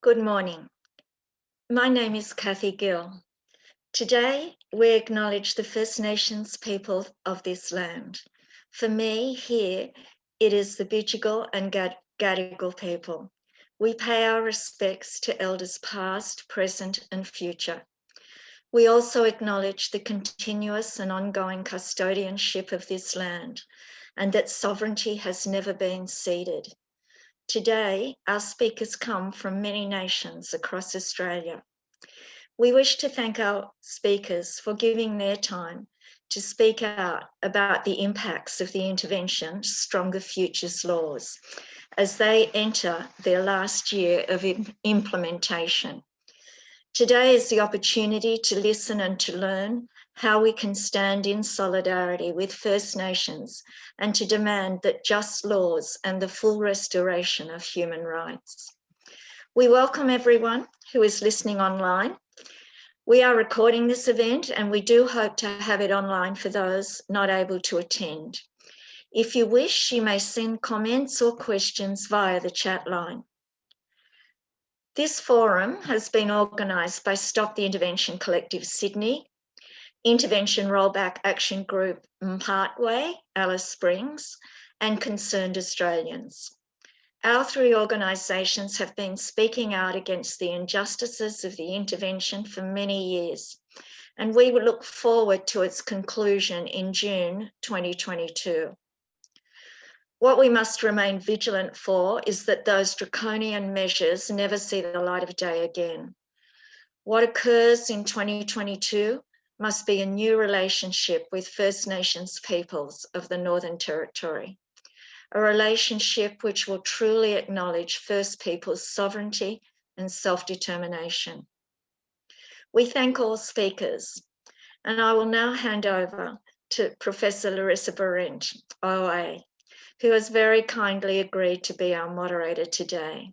Good morning. My name is Kathy Gill. Today, we acknowledge the First Nations people of this land. For me, here, it is the Bidjigal and Gadigal people. We pay our respects to elders past, present, and future. We also acknowledge the continuous and ongoing custodianship of this land and that sovereignty has never been ceded. Today, our speakers come from many nations across Australia. We wish to thank our speakers for giving their time to speak out about the impacts of the intervention Stronger Futures laws as they enter their last year of implementation. Today is the opportunity to listen and to learn how we can stand in solidarity with First Nations and to demand that just laws and the full restoration of human rights. We welcome everyone who is listening online. We are recording this event and we do hope to have it online for those not able to attend. If you wish, you may send comments or questions via the chat line. This forum has been organised by Stop the Intervention Collective Sydney, Intervention Rollback Action Group Partway, Alice Springs, and Concerned Australians. Our three organisations have been speaking out against the injustices of the intervention for many years, and we will look forward to its conclusion in June 2022. What we must remain vigilant for is that those draconian measures never see the light of day again. What occurs in 2022 must be a new relationship with First Nations peoples of the Northern Territory, a relationship which will truly acknowledge First Peoples' sovereignty and self-determination. We thank all speakers, and I will now hand over to Professor Larissa Behrendt, OA, who has very kindly agreed to be our moderator today.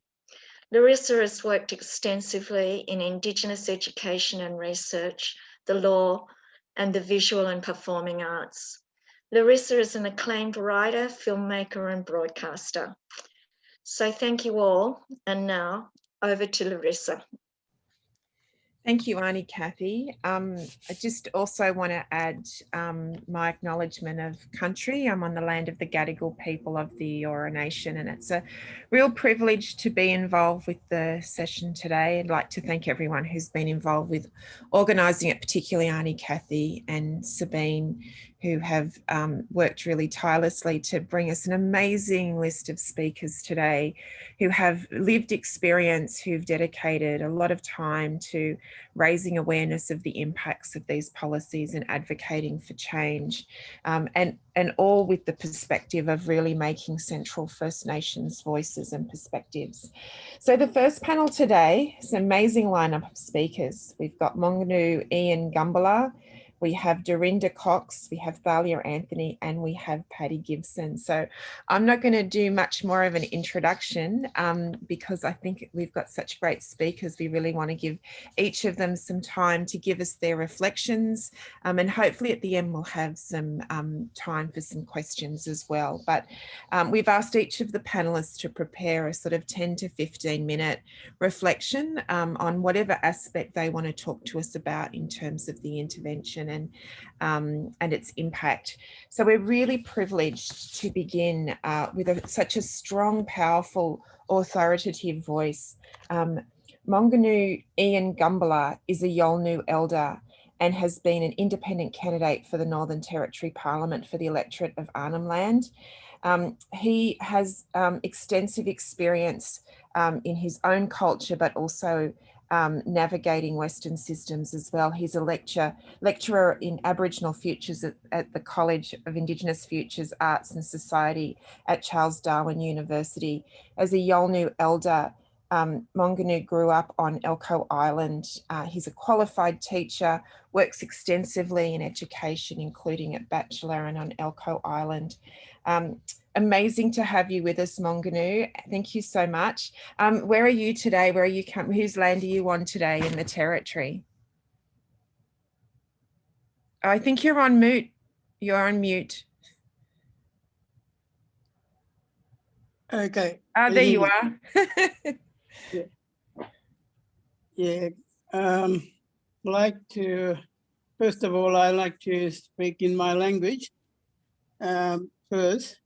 Larissa has worked extensively in Indigenous education and research, the law, and the visual and performing arts. Larissa is an acclaimed writer, filmmaker, and broadcaster. So thank you all, and now over to Larissa. Thank you, Auntie Kathy. I just also want to add my acknowledgement of country. I'm on the land of the Gadigal people of the Eora Nation, and it's a real privilege to be involved with the session today. I'd like to thank everyone who's been involved with organising it, particularly Auntie Kathy and Sabine, who have worked really tirelessly to bring us an amazing list of speakers today who have lived experience, who've dedicated a lot of time to raising awareness of the impacts of these policies and advocating for change, and all with the perspective of really making central First Nations voices and perspectives. So the first panel today is an amazing lineup of speakers. We've got Mongunu Ian Gumbula, we have Dorinda Cox, we have Thalia Anthony, and we have Patty Gibson. So I'm not going to do much more of an introduction because I think we've got such great speakers. We really want to give each of them some time to give us their reflections, and hopefully at the end we'll have some time for some questions as well. But we've asked each of the panelists to prepare a sort of 10 to 15 minute reflection on whatever aspect they want to talk to us about in terms of the intervention and its impact. So we're really privileged to begin with such a strong, powerful, authoritative voice. Mongunu Ian Gumbula is a Yolŋu Elder and has been an independent candidate for the Northern Territory Parliament for the electorate of Arnhem Land. He has extensive experience in his own culture, but also navigating Western systems as well. He's a lecturer in Aboriginal Futures at the College of Indigenous Futures, Arts and Society at Charles Darwin University. As a Yolŋu Elder, Mongunu grew up on Elcho Island. He's a qualified teacher, works extensively in education, including at Bachelor and on Elcho Island. Amazing to have you with us, Mongunu. Thank you so much. Where are you today? Where are you whose land are you on today in the Territory? I think you're on mute. You're on mute. Okay. There you are. Yeah. Yeah, like to, first of all, I like to speak in my language. First,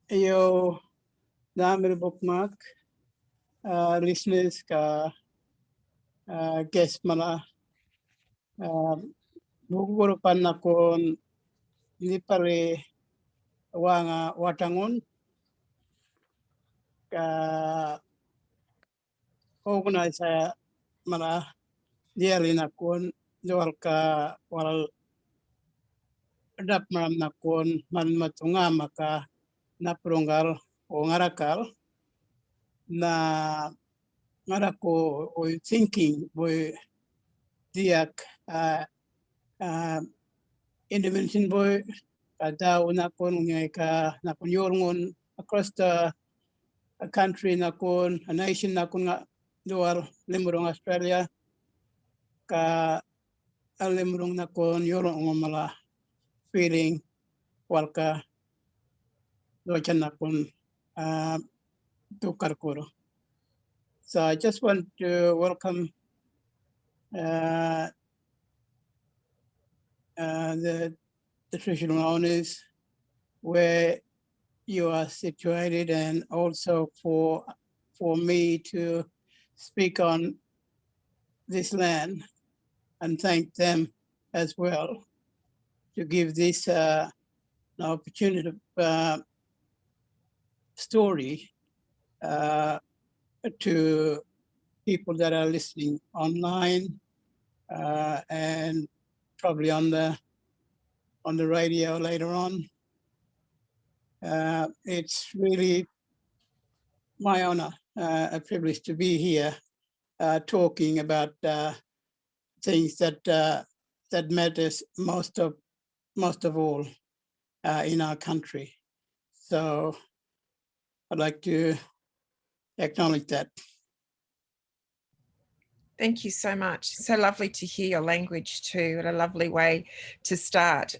yo damir bookmark, listeners ka guest mala, buguro panakon lipare wanga watangon ka organize mala diali nakon jual ka wal dap malam nakon man matunga maka napronggal o ngarakal na ngarako o thinking boy diak intervention boy kada nakon ngai ka nakon yorngon across the country nakon a nation nakon dual limurong Australia ka limurong nakon yorong mala feeling walka lochan nakon tukar koro. So I just want to welcome the traditional owners where you are situated, and also for me to speak on this land and thank them as well to give this an opportunity story to people that are listening online and probably on the radio later on. It's really my honor, a privilege to be here talking about things that that matters most of all in our country. So I'd like to acknowledge that. Thank you so much. So lovely to hear your language too, and a lovely way to start.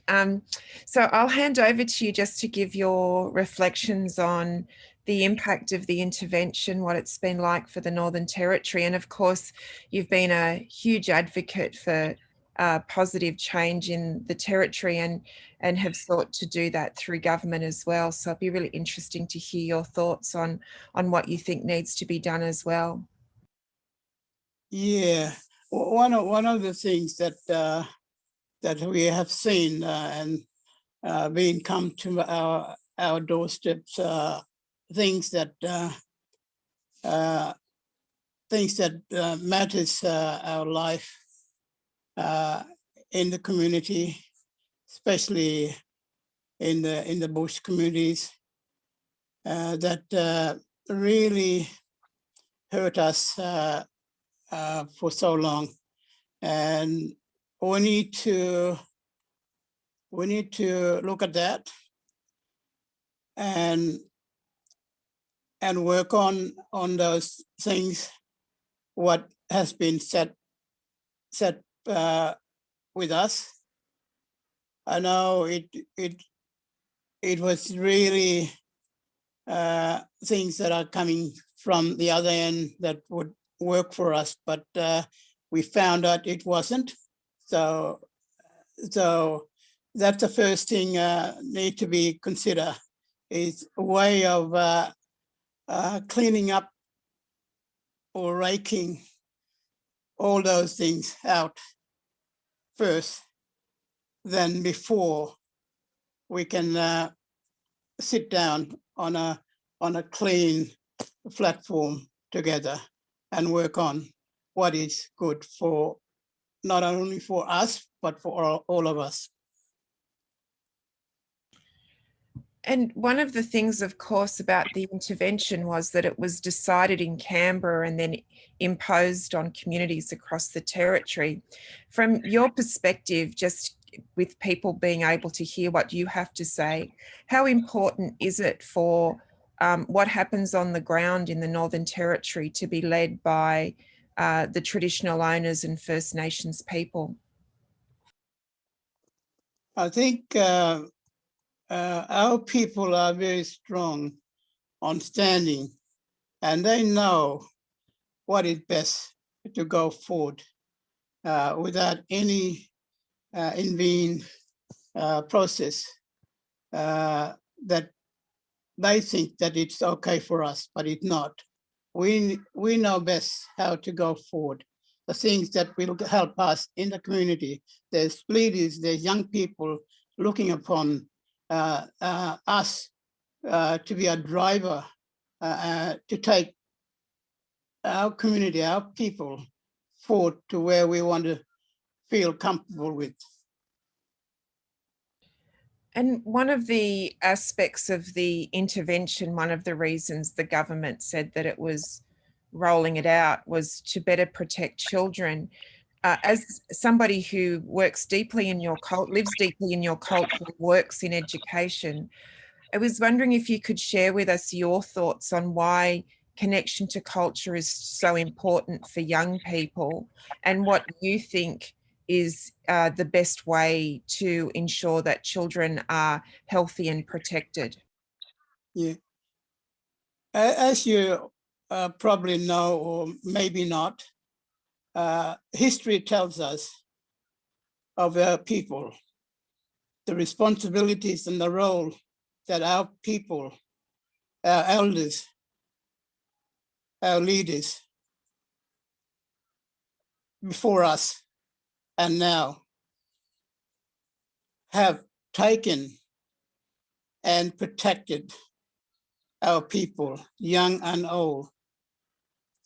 So I'll hand over to you just to give your reflections on the impact of the intervention, what it's been like for the Northern Territory. And of course, you've been a huge advocate for positive change in the Territory and have sought to do that through government as well. So it'll be really interesting to hear your thoughts on what you think needs to be done as well. Yeah, one of the things that that we have seen and being come to our doorsteps, things that matters our life in the community, especially in the bush communities, that really hurt us for so long, and we need to look at that and work on those things. What has been set with us. I know it was really things that are coming from the other end that would work for us, but we found out it wasn't. So that's the first thing need to be considered, is a way of cleaning up or raking all those things out first, then before we can sit down on a clean platform together and work on what is good for not only for us, but for all of us. And one of the things, of course, about the intervention was that it was decided in Canberra and then imposed on communities across the Territory. From your perspective, just with people being able to hear what you have to say, how important is it for what happens on the ground in the Northern Territory to be led by the traditional owners and First Nations people? I think our people are very strong on standing, and they know what is best to go forward without any intervening process that they think that it's okay for us, but it's not. We know best how to go forward. The things that will help us in the community. There's leaders, there's young people looking upon us to be a driver to take our community, our people forward to where we want to feel comfortable with. And one of the aspects of the intervention, one of the reasons the government said that it was rolling it out was to better protect children. As somebody who works deeply in your cult, lives deeply in your culture, works in education, I was wondering if you could share with us your thoughts on why connection to culture is so important for young people and what you think is the best way to ensure that children are healthy and protected. Yeah. As you probably know, or maybe not, history tells us of our people, the responsibilities and the role that our people, our elders, our leaders before us and now have taken and protected our people, young and old,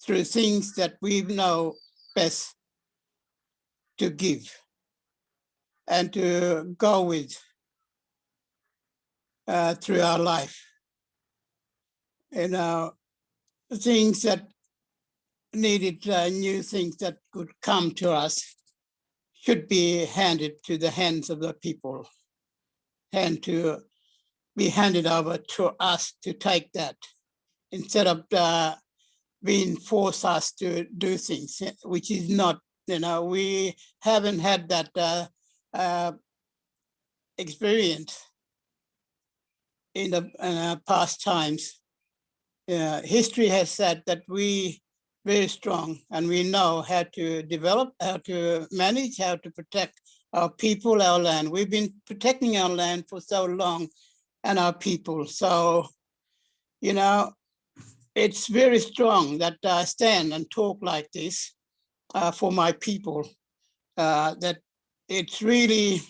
through things that we know best to give and to go with through our life. Things that needed, new things that could come to us should be handed to the hands of the people and to be handed over to us to take that instead of being forced us to do things, which is not, we haven't had that experience in the past times. History has said that we very strong and we know how to develop, how to manage, how to protect our people, our land. We've been protecting our land for so long and our people. So, it's very strong that I stand and talk like this for my people, that it's really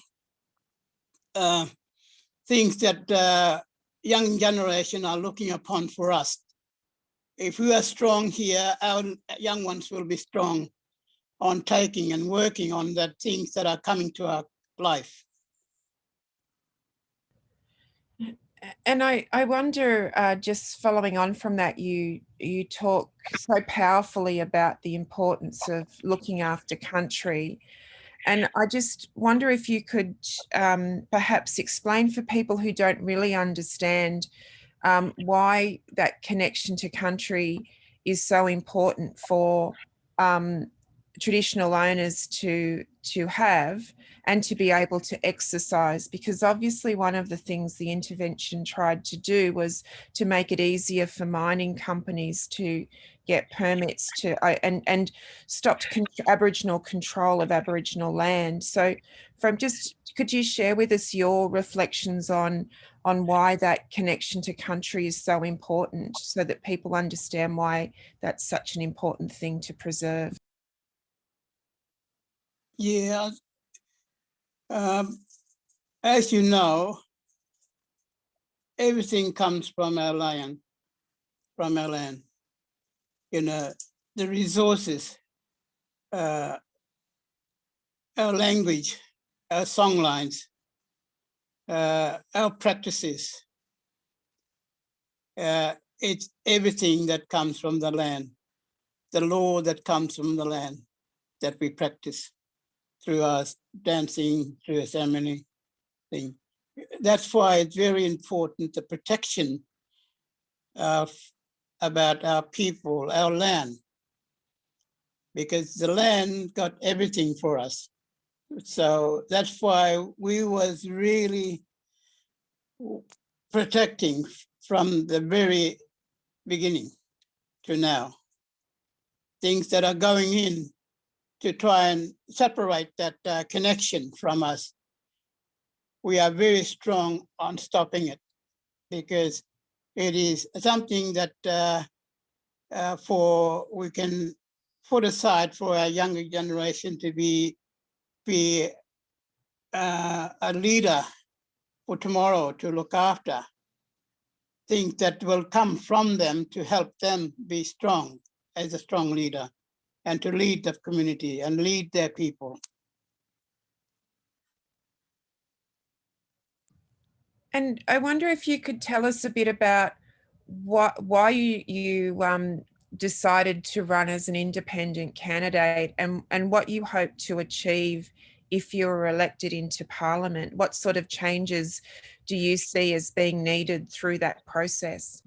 things that young generation are looking upon for us. If we are strong here, our young ones will be strong on taking and working on the things that are coming to our life. And I wonder, just following on from that, you talk so powerfully about the importance of looking after country. And I just wonder if you could perhaps explain for people who don't really understand why that connection to country is so important for traditional owners to have and to be able to exercise, because obviously one of the things the intervention tried to do was to make it easier for mining companies to get permits to and stopped Aboriginal control of Aboriginal land. So could you share with us your reflections on why that connection to country is so important, so that people understand why that's such an important thing to preserve? Yeah, as you know, everything comes from our land, the resources, our language, our songlines, our practices. It's everything that comes from the land, the law that comes from the land that we practice through our dancing, through a ceremony thing. That's why it's very important, the protection of about our people, our land, because the land got everything for us. So that's why we was really protecting from the very beginning to now. things that are going in to try and separate that connection from us. We are very strong on stopping it, because it is something that we can put aside for our younger generation to be a leader for tomorrow, to look after things that will come from them to help them be strong as a strong leader and to lead the community and lead their people. And I wonder if you could tell us a bit about why you decided to run as an independent candidate, and what you hope to achieve if you were elected into Parliament. What sort of changes do you see as being needed through that process?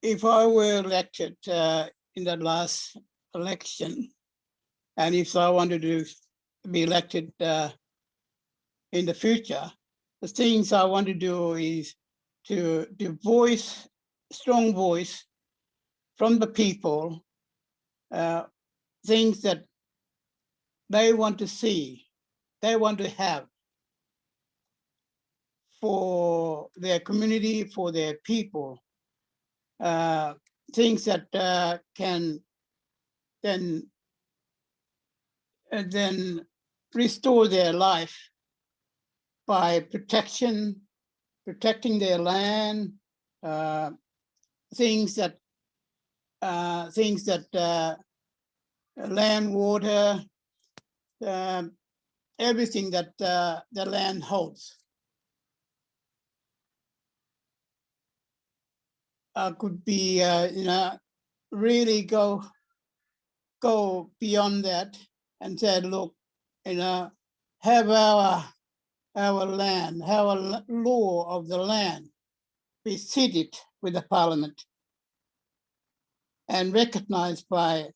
If I were elected in the last election, and if I wanted to be elected in the future, the things I want to do is to strong voice from the people, things that they want to see, they want to have for their community, for their people, things that can then restore their life by protecting their land, things that land, water, everything that the land holds. Could be, really go beyond that and say, look, have our land, our law of the land be seated with the Parliament and recognized by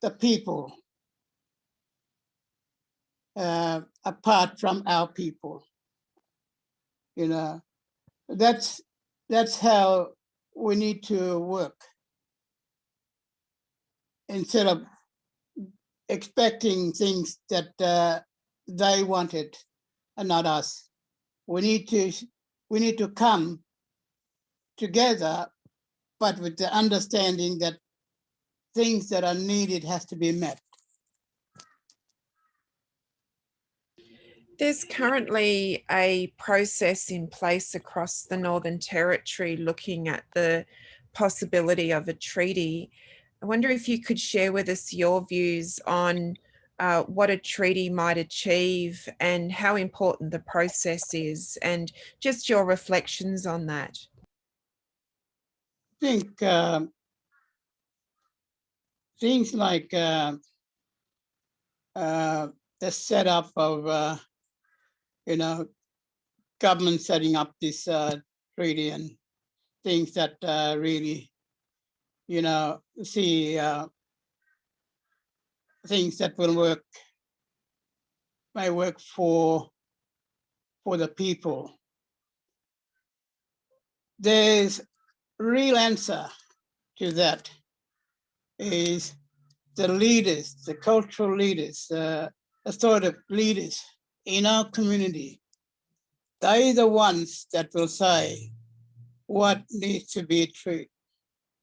the people, apart from our people. That's how we need to work. Instead of expecting things that they wanted and not us, we need to come together, but with the understanding that things that are needed has to be met. There's currently a process in place across the Northern Territory looking at the possibility of a treaty. I wonder if you could share with us your views on what a treaty might achieve and how important the process is, and just your reflections on that. I think things like the setup of government setting up this treaty and things that really see things that will may work for the people. There's real answer to that is the leaders, the cultural leaders, authoritative leaders in our community. They're the ones that will say what needs to be treated,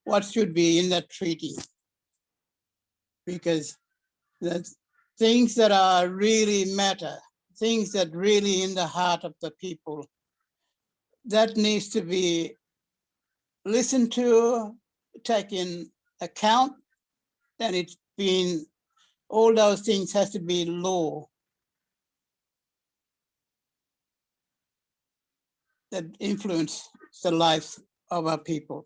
what should be in that treaty. Because the things that are really matter, things that really in the heart of the people, that needs to be listened to, taken account, and it's been, all those things has to be law that influence the lives of our people.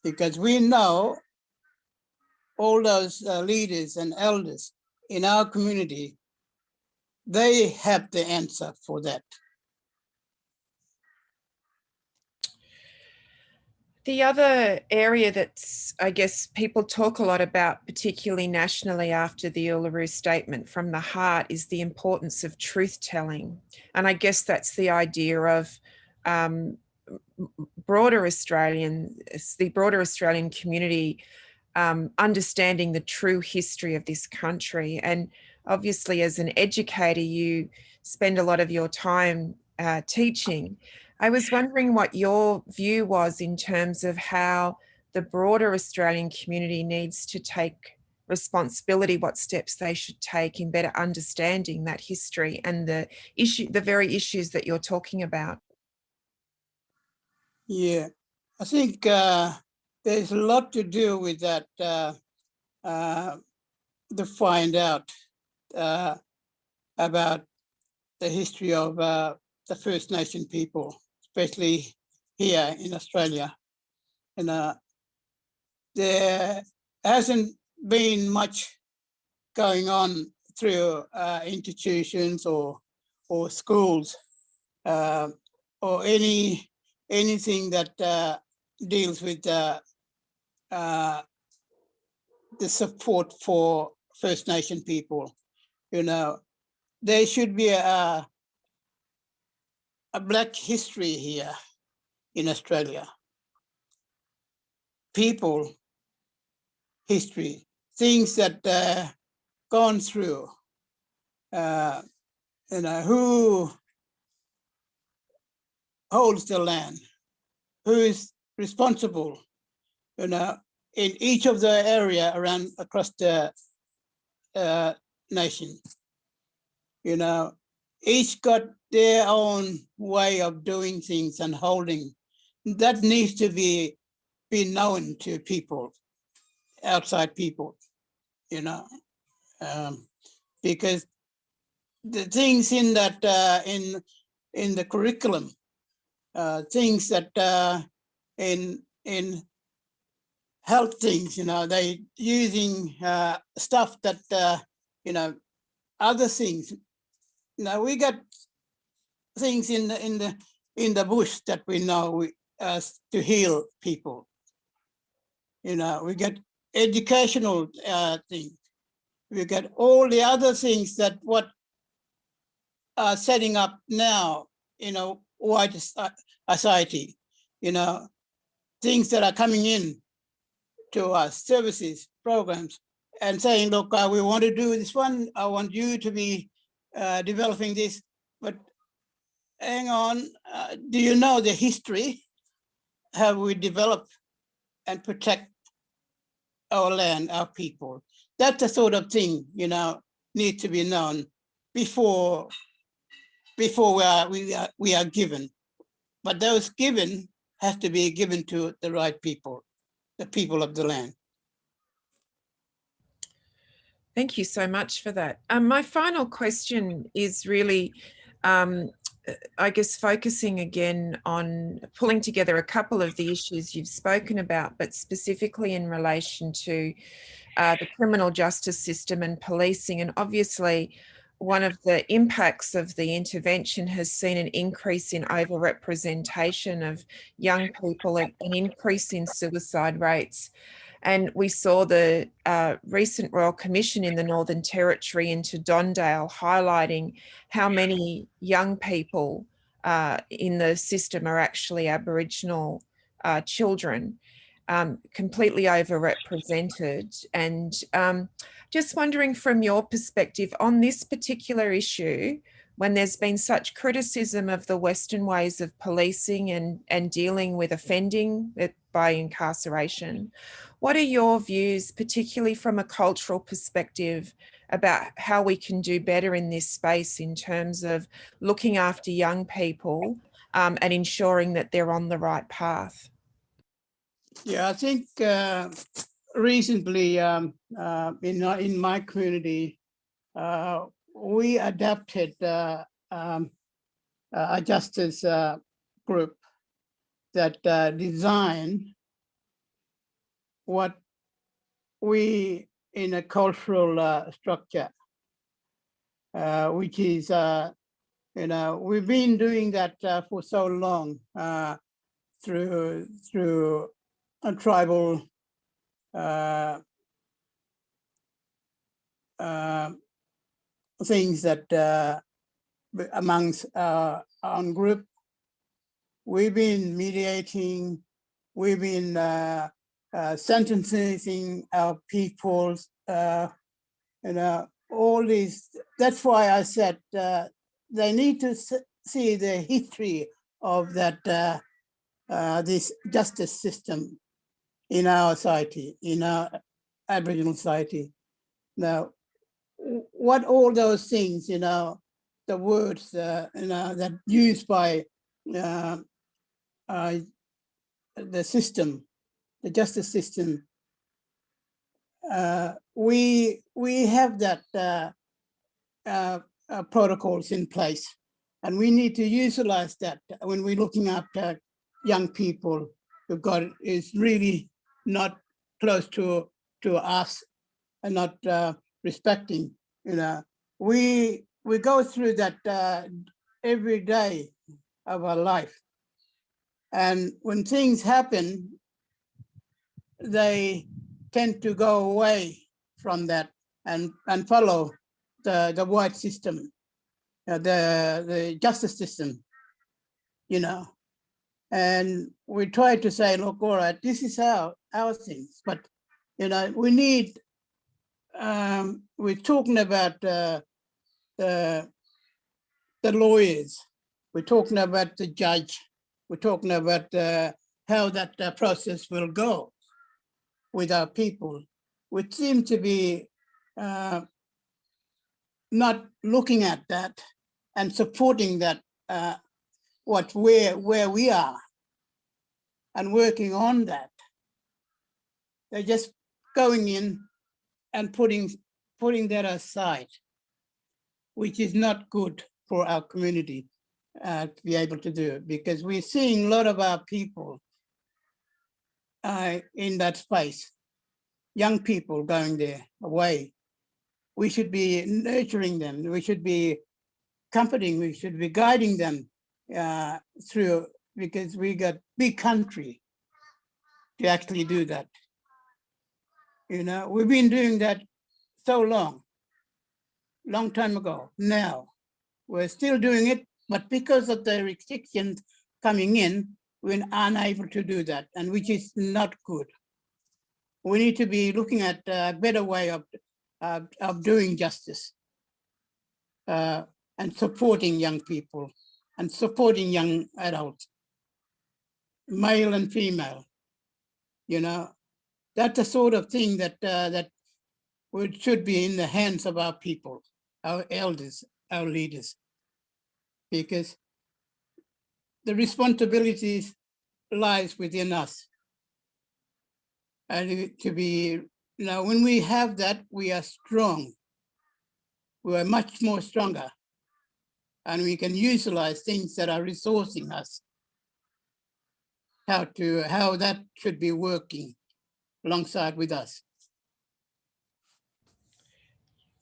Because we know all those leaders and elders in our community, they have the answer for that. The other area that's, I guess, people talk a lot about, particularly nationally after the Uluru Statement from the Heart, is the importance of truth telling. And I guess that's the idea of broader the broader Australian community understanding the true history of this country. And obviously, as an educator, you spend a lot of your time teaching. I was wondering what your view was in terms of how the broader Australian community needs to take responsibility, what steps they should take in better understanding that history and the very issues that you're talking about. Yeah, I think there's a lot to do with that to find out about the history of the First Nation people, especially here in Australia. And there hasn't been much going on through institutions or schools or anything that deals with the support for First Nation people. You know, there should be a Black history here in Australia. People history, things that gone through, you know, who holds the land, who is responsible, you know, in each of the area across the nation. You know, each got their own way of doing things and holding. That needs to be known to people, outside people, you know, because the things in that in the curriculum, things that in health things, you know, they using stuff that you know, other things. You know, we got things in the bush that we know to heal people. You know, we get educational things. We get all the other things that what are setting up now, you know, white society, you know, things that are coming in to us, services, programs, and saying, look, we want to do this one. I want you to be developing this, but hang on, do you know the history? Have we developed and protect our land, our people? That's the sort of thing, you know, need to be known before we are given. But those given have to be given to the right people, the people of the land. Thank you so much for that. My final question is really, I guess, focusing again on pulling together a couple of the issues you've spoken about, but specifically in relation to the criminal justice system and policing. And obviously, one of the impacts of the intervention has seen an increase in overrepresentation of young people, an increase in suicide rates. And we saw the recent Royal Commission in the Northern Territory into Dondale highlighting how many young people in the system are actually Aboriginal children, completely overrepresented. And just wondering from your perspective on this particular issue, when there's been such criticism of the Western ways of policing and dealing with offending by incarceration, what are your views, particularly from a cultural perspective, about how we can do better in this space in terms of looking after young people and ensuring that they're on the right path? Yeah, I think recently in my community, we adapted a justice group that designed what we in a cultural structure, which is, you know, we've been doing that for so long through a tribal things that amongst our own group, we've been mediating, we've been sentencing our peoples, all these. That's why I said they need to see the history of that this justice system in our society, in our Aboriginal society. Now, what all those things, the words, that used by the system, the justice system, we have that protocols in place, and we need to utilize that when we're looking after young people who is really not close to us and not respecting. We go through that every day of our life, and when things happen, they tend to go away from that and follow the white system, the justice system, and we try to say, look, all right, this is our things, but we need. We're talking about the lawyers. We're talking about the judge. We're talking about how that process will go with our people. We seem to be not looking at that and supporting that where we are and working on that. They're just going in and putting that aside, which is not good for our community to be able to do, because we're seeing a lot of our people in that space, young people going there away. We should be nurturing them. We should be comforting. We should be guiding them through, because we got big country to actually do that. We've been doing that so long time ago. Now we're still doing it, but because of the restrictions coming in, we're unable to do that, and which is not good. We need to be looking at a better way of doing justice and supporting young people and supporting young adults, male and female. That's the sort of thing that should be in the hands of our people, our elders, our leaders, because the responsibilities lies within us. And to be, when we have that, we are strong. We are much more stronger, and we can utilize things that are resourcing us, how that should be working alongside with us.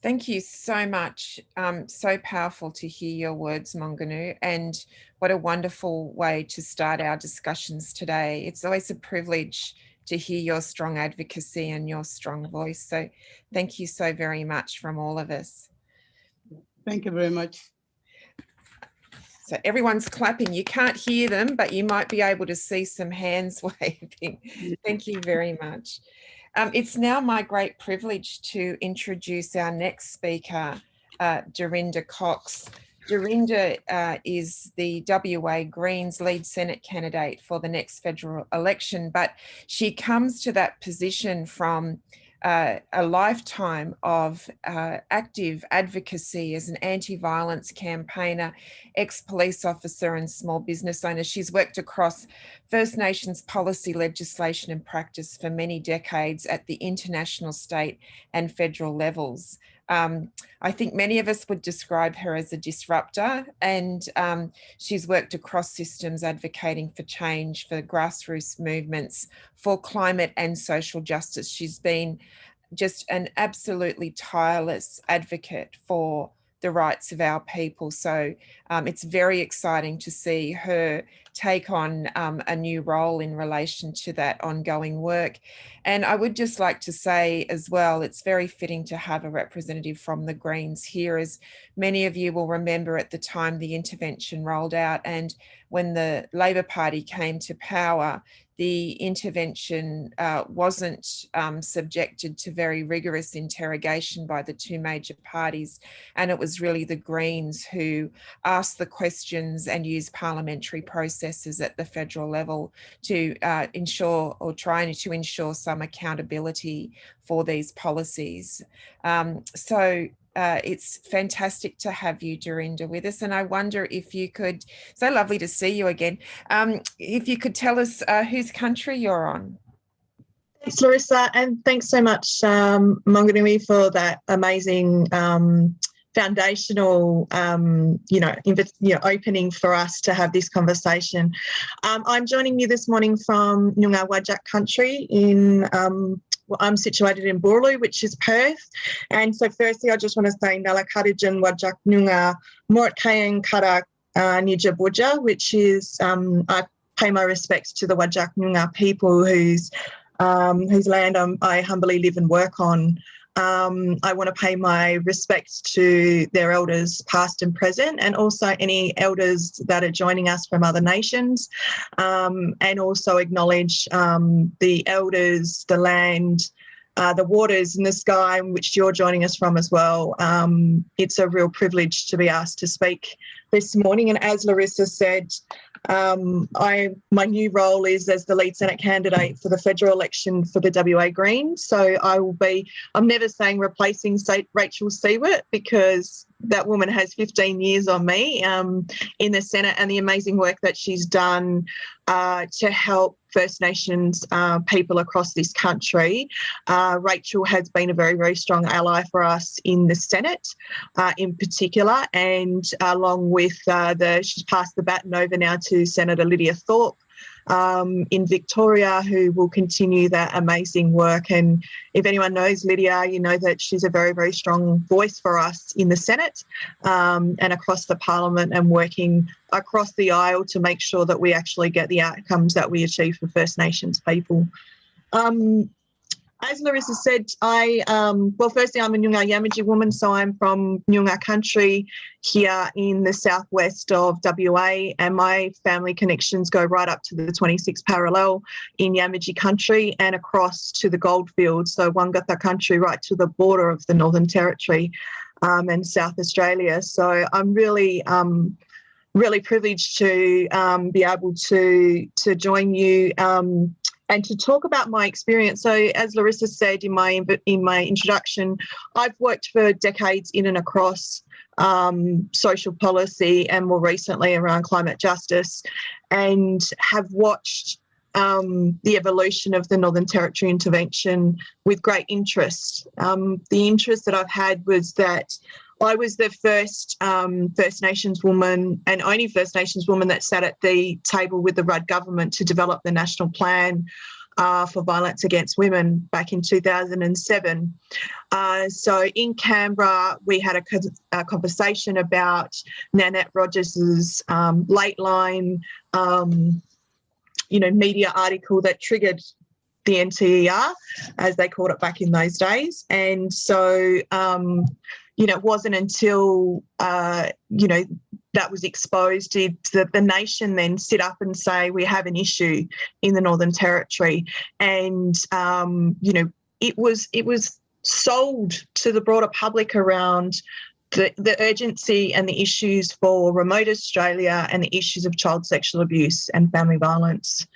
Thank you so much. So powerful to hear your words, Mongunu, and what a wonderful way to start our discussions today. It's always a privilege to hear your strong advocacy and your strong voice. So thank you so very much from all of us. Thank you very much. So everyone's clapping. You can't hear them, but you might be able to see some hands waving. Thank you very much. It's now my great privilege to introduce our next speaker, Dorinda Cox. Dorinda is the WA Greens lead Senate candidate for the next federal election, but she comes to that position from a lifetime of active advocacy as an anti-violence campaigner, ex-police officer and small business owner. She's worked across First Nations policy, legislation and practice for many decades at the international, state and federal levels. I think many of us would describe her as a disruptor, and she's worked across systems advocating for change, for grassroots movements, for climate and social justice. She's been just an absolutely tireless advocate for the rights of our people. So it's very exciting to see her take on a new role in relation to that ongoing work. And I would just like to say as well, it's very fitting to have a representative from the Greens here, as many of you will remember at the time the intervention rolled out, and when the Labor Party came to power, the intervention wasn't subjected to very rigorous interrogation by the two major parties. And it was really the Greens who asked the questions and used parliamentary processes at the federal level to ensure, or trying to ensure, some accountability for these policies. It's fantastic to have you, Daywurrwurr, with us. And I wonder if you could, so lovely to see you again, if you could tell us whose country you're on. Thanks, Larissa, and thanks so much, Mongunu, for that amazing foundational, opening for us to have this conversation. I'm joining you this morning from Yolŋu Elder country in I'm situated in Boorloo, which is Perth. And so firstly, I just want to say Nalakadajan Wajak Nyunga Moratkayang Kara Nijabuja, which is I pay my respects to the Wajak Nyunga people whose land I humbly live and work on. I want to pay my respects to their elders past and present, and also any elders that are joining us from other nations, and also acknowledge the elders, the land, the waters and the sky in which you're joining us from as well. It's a real privilege to be asked to speak this morning. And as Larissa said, my new role is as the lead Senate candidate for the federal election for the WA Greens. So I'm never saying replacing Rachel Siewert, because that woman has 15 years on me in the Senate, and the amazing work that she's done to help First Nations people across this country. Rachel has been a very, very strong ally for us in the Senate in particular, and along with she's passed the baton over now to Senator Lydia Thorpe in Victoria, who will continue that amazing work. And if anyone knows Lydia, you know that she's a very, very strong voice for us in the Senate and across the Parliament, and working across the aisle to make sure that we actually get the outcomes that we achieve for First Nations people. As Larissa said, firstly, I'm a Noongar Yamaji woman, so I'm from Noongar country here in the southwest of WA, and my family connections go right up to the 26th parallel in Yamaji country and across to the goldfields, so Wangata country, right to the border of the Northern Territory and South Australia. So I'm really privileged to be able to join you and to talk about my experience. So as Larissa said in my introduction, I've worked for decades in and across social policy, and more recently around climate justice, and have watched the evolution of the Northern Territory intervention with great interest. The interest that I've had was that I was the first First Nations woman, and only First Nations woman, that sat at the table with the Rudd government to develop the National Plan for Violence Against Women back in 2007. So in Canberra, we had a conversation about Nanette Rogers's late line, media article that triggered the NTER, as they called it back in those days. And so it wasn't until, that was exposed did the nation then sit up and say, we have an issue in the Northern Territory. And, it was sold to the broader public around the urgency and the issues for remote Australia and the issues of child sexual abuse and family violence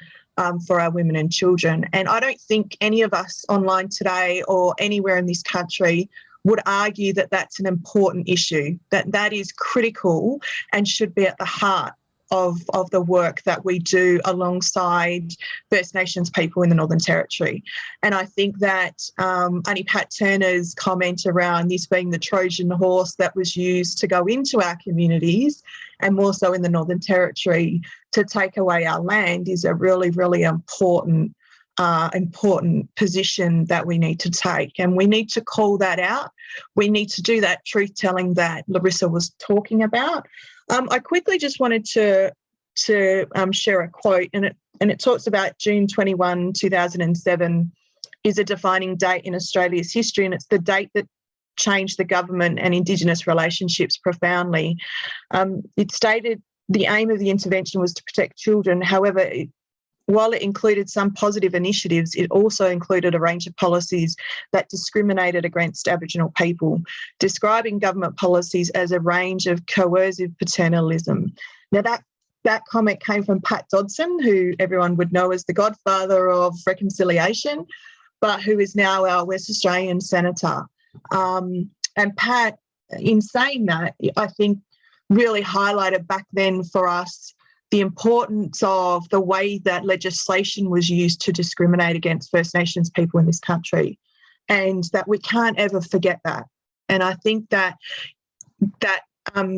for our women and children. And I don't think any of us online today or anywhere in this country would argue that that's an important issue, that is critical and should be at the heart of the work that we do alongside First Nations people in the Northern Territory. And I think that Auntie Pat Turner's comment around this being the Trojan horse that was used to go into our communities, and more so in the Northern Territory, to take away our land, is a really, really important position that we need to take, and we need to call that out. We need to do that truth telling that Larissa was talking about. I quickly just wanted to to share a quote, and it talks about June 21, 2007 is a defining date in Australia's history, and it's the date that changed the government and Indigenous relationships profoundly. It stated the aim of the intervention was to protect children. However, while it included some positive initiatives, it also included a range of policies that discriminated against Aboriginal people, describing government policies as a range of coercive paternalism. Now, that comment came from Pat Dodson, who everyone would know as the godfather of reconciliation, but who is now our West Australian Senator. And Pat, in saying that, I think really highlighted back then for us the importance of the way that legislation was used to discriminate against First Nations people in this country, and that we can't ever forget that. And I think that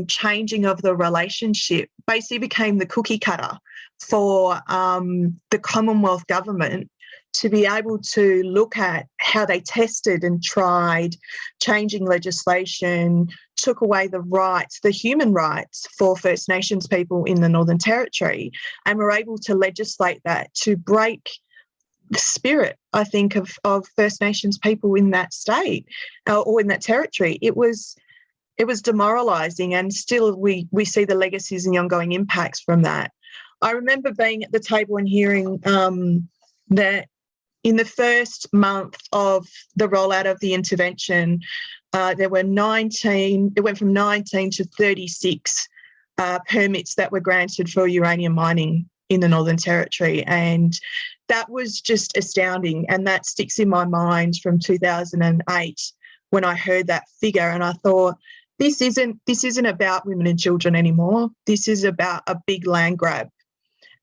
changing of the relationship basically became the cookie cutter for the Commonwealth government to be able to look at how they tested and tried changing legislation, took away the rights, the human rights for First Nations people in the Northern Territory, and were able to legislate that to break the spirit, I think, of First Nations people in that state or in that territory. It was demoralising, and still we see the legacies and the ongoing impacts from that. I remember being at the table and hearing that in the first month of the rollout of the intervention, there were 19, it went from 19 to 36 permits that were granted for uranium mining in the Northern Territory. And that was just astounding. And that sticks in my mind from 2008 when I heard that figure. And I thought, this isn't about women and children anymore. This is about a big land grab.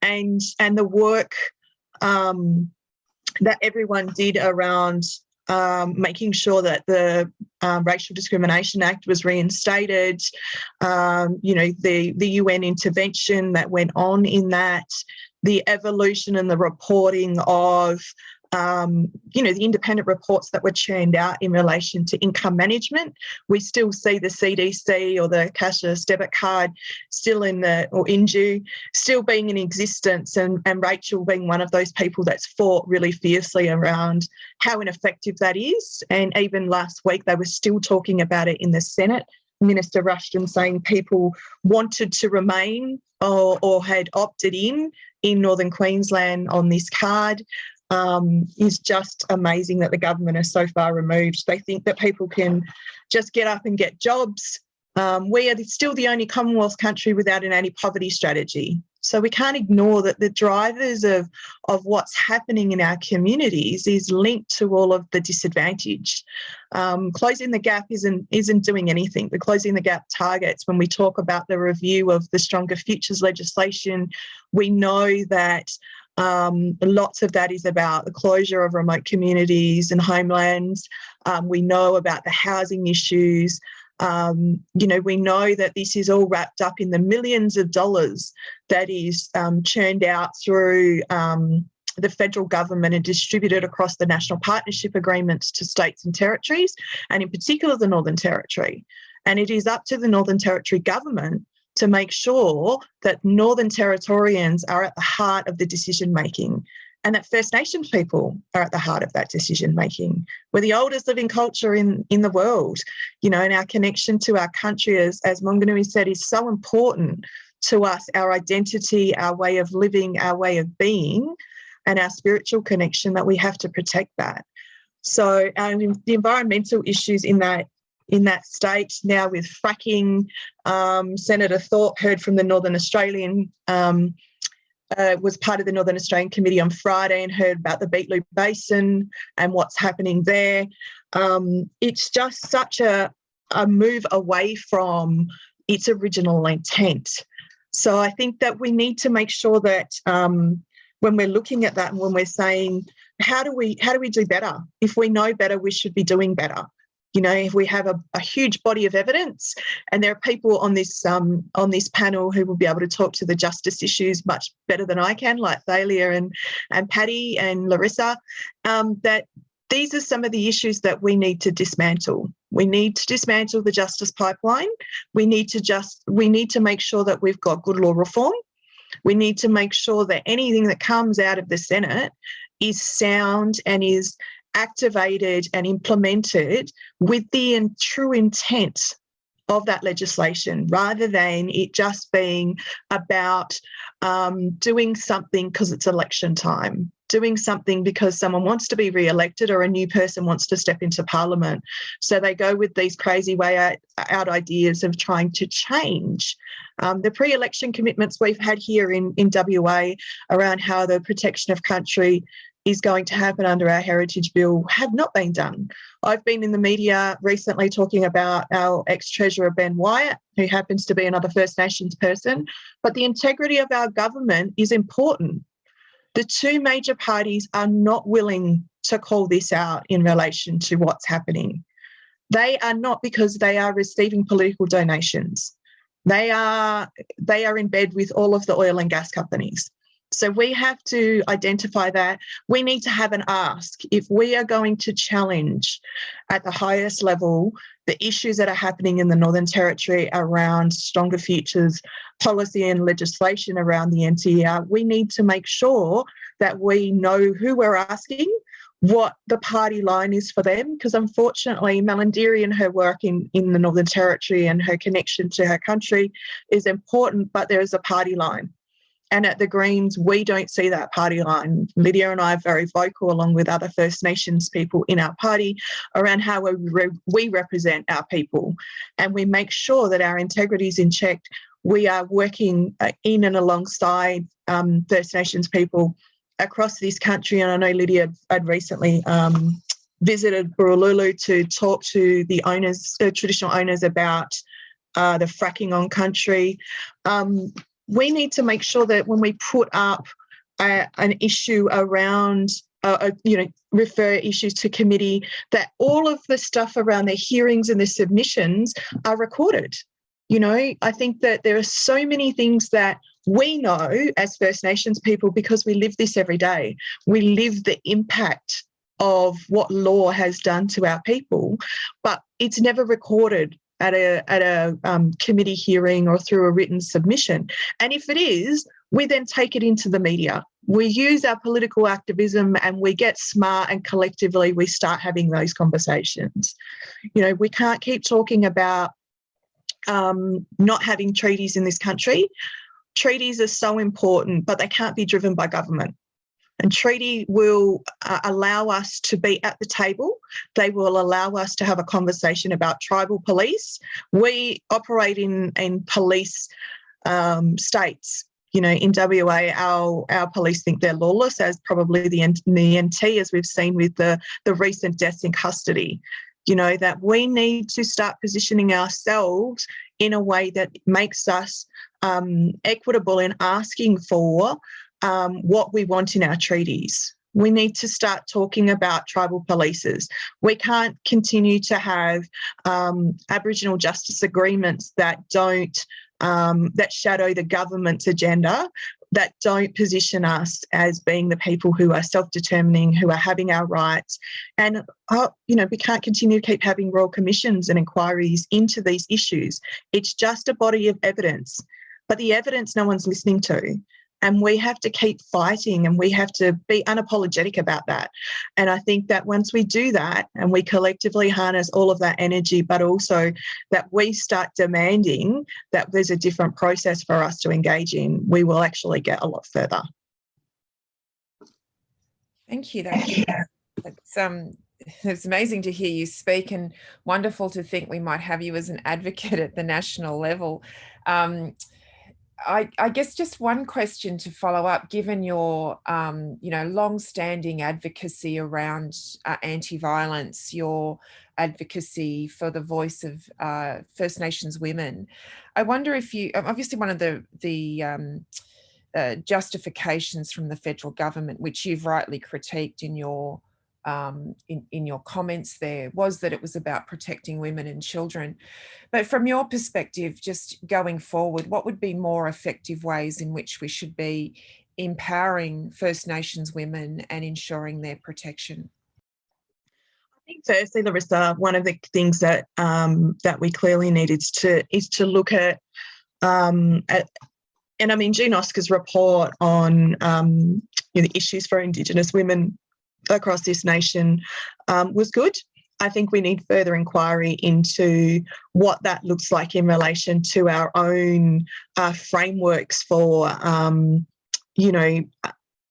And the work that everyone did around making sure that the Racial Discrimination Act was reinstated, the UN intervention that went on in that, the evolution and the reporting of, the independent reports that were churned out in relation to income management. We still see the CDC or the cashless debit card still INDU still being in existence, and Rachel being one of those people that's fought really fiercely around how ineffective that is. And even last week, they were still talking about it in the Senate. Minister Rushton saying people wanted to remain or had opted in Northern Queensland on this card. Is just amazing that the government is so far removed. They think that people can just get up and get jobs. We are still the only Commonwealth country without an anti-poverty strategy. So we can't ignore that the drivers of what's happening in our communities is linked to all of the disadvantaged. Closing the gap isn't doing anything. The Closing the Gap targets, when we talk about the review of the Stronger Futures legislation, we know that lots of that is about the closure of remote communities and homelands. We know about the housing issues. We know that this is all wrapped up in the millions of dollars that is churned out through the federal government and distributed across the national partnership agreements to states and territories, and in particular the Northern Territory. And it is up to the Northern Territory government to make sure that Northern Territorians are at the heart of the decision-making, and that First Nations people are at the heart of that decision-making. We're the oldest living culture in the world, and our connection to our country, as Mongunu said, is so important to us, our identity, our way of living, our way of being, and our spiritual connection, that we have to protect that. So the environmental issues in that state now with fracking, Senator Thorpe heard from the Northern Australian, was part of the Northern Australian Committee on Friday and heard about the Beetaloo Basin and what's happening there. It's just such a move away from its original intent. So I think that we need to make sure that when we're looking at that and when we're saying, how do we do better? If we know better, we should be doing better. If we have a huge body of evidence, and there are people on this panel who will be able to talk to the justice issues much better than I can, like Thalia and Patty and Larissa, that these are some of the issues that we need to dismantle. We need to dismantle the justice pipeline. We need to make sure that we've got good law reform, We need to make sure that anything that comes out of the Senate is sound and is activated and implemented with the true intent of that legislation, rather than it just being about doing something because it's election time, doing something because someone wants to be re-elected or a new person wants to step into Parliament. So they go with these crazy way out ideas of trying to change the pre-election commitments we've had here in WA around how the protection of country is going to happen under our Heritage Bill have not been done. I've been in the media recently talking about our ex-Treasurer Ben Wyatt, who happens to be another First Nations person, but the integrity of our government is important. The two major parties are not willing to call this out in relation to what's happening. They are not, because they are receiving political donations. They are in bed with all of the oil and gas companies. So we have to identify that. We need to have an ask. If we are going to challenge at the highest level the issues that are happening in the Northern Territory around Stronger Futures policy and legislation around the NTER, we need to make sure that we know who we're asking, what the party line is for them, because unfortunately Malandiri and her work in the Northern Territory and her connection to her country is important, but there is a party line. And at the Greens, we don't see that party line. Lydia and I are very vocal, along with other First Nations people in our party, around how we represent our people. And we make sure that our integrity is in check. We are working in and alongside First Nations people across this country. And I know Lydia had recently visited Burululu to talk to the owners, traditional owners, about the fracking on country. We need to make sure that when we put up an issue around, refer issues to committee, that all of the stuff around the hearings and the submissions are recorded. You know, I think that there are so many things that we know as First Nations people, because we live this every day. We live the impact of what law has done to our people, but it's never recorded at a committee hearing or through a written submission. And if it is, we then take it into the media. We use our political activism and we get smart, and collectively we start having those conversations. You know, we can't keep talking about not having treaties in this country. Treaties are so important, but they can't be driven by government. And treaty will allow us to be at the table. They will allow us to have a conversation about tribal police. We operate in police states. You know, in WA, our police think they're lawless, as probably the NT, as we've seen with the recent deaths in custody. You know, that we need to start positioning ourselves in a way that makes us equitable in asking for what we want in our treaties. We need to start talking about tribal polices. We can't continue to have Aboriginal justice agreements that don't that shadow the government's agenda, that don't position us as being the people who are self-determining, who are having our rights. And, we can't continue to keep having royal commissions and inquiries into these issues. It's just a body of evidence, but the evidence no one's listening to. And we have to keep fighting, and we have to be unapologetic about that. And I think that once we do that and we collectively harness all of that energy, but also that we start demanding that there's a different process for us to engage in, we will actually get a lot further. Thank you. It's amazing to hear you speak, and wonderful to think we might have you as an advocate at the national level. I guess just one question to follow up, given your, long-standing advocacy around anti-violence, your advocacy for the voice of First Nations women. I wonder if you, obviously one of the justifications from the federal government, which you've rightly critiqued in your comments there, was that it was about protecting women and children. But from your perspective, just going forward, what would be more effective ways in which we should be empowering First Nations women and ensuring their protection? I think firstly, Larissa, one of the things that that we clearly need is to look at I mean, June Oscar's report on the issues for Indigenous women across this nation was good. I think we need further inquiry into what that looks like in relation to our own frameworks for,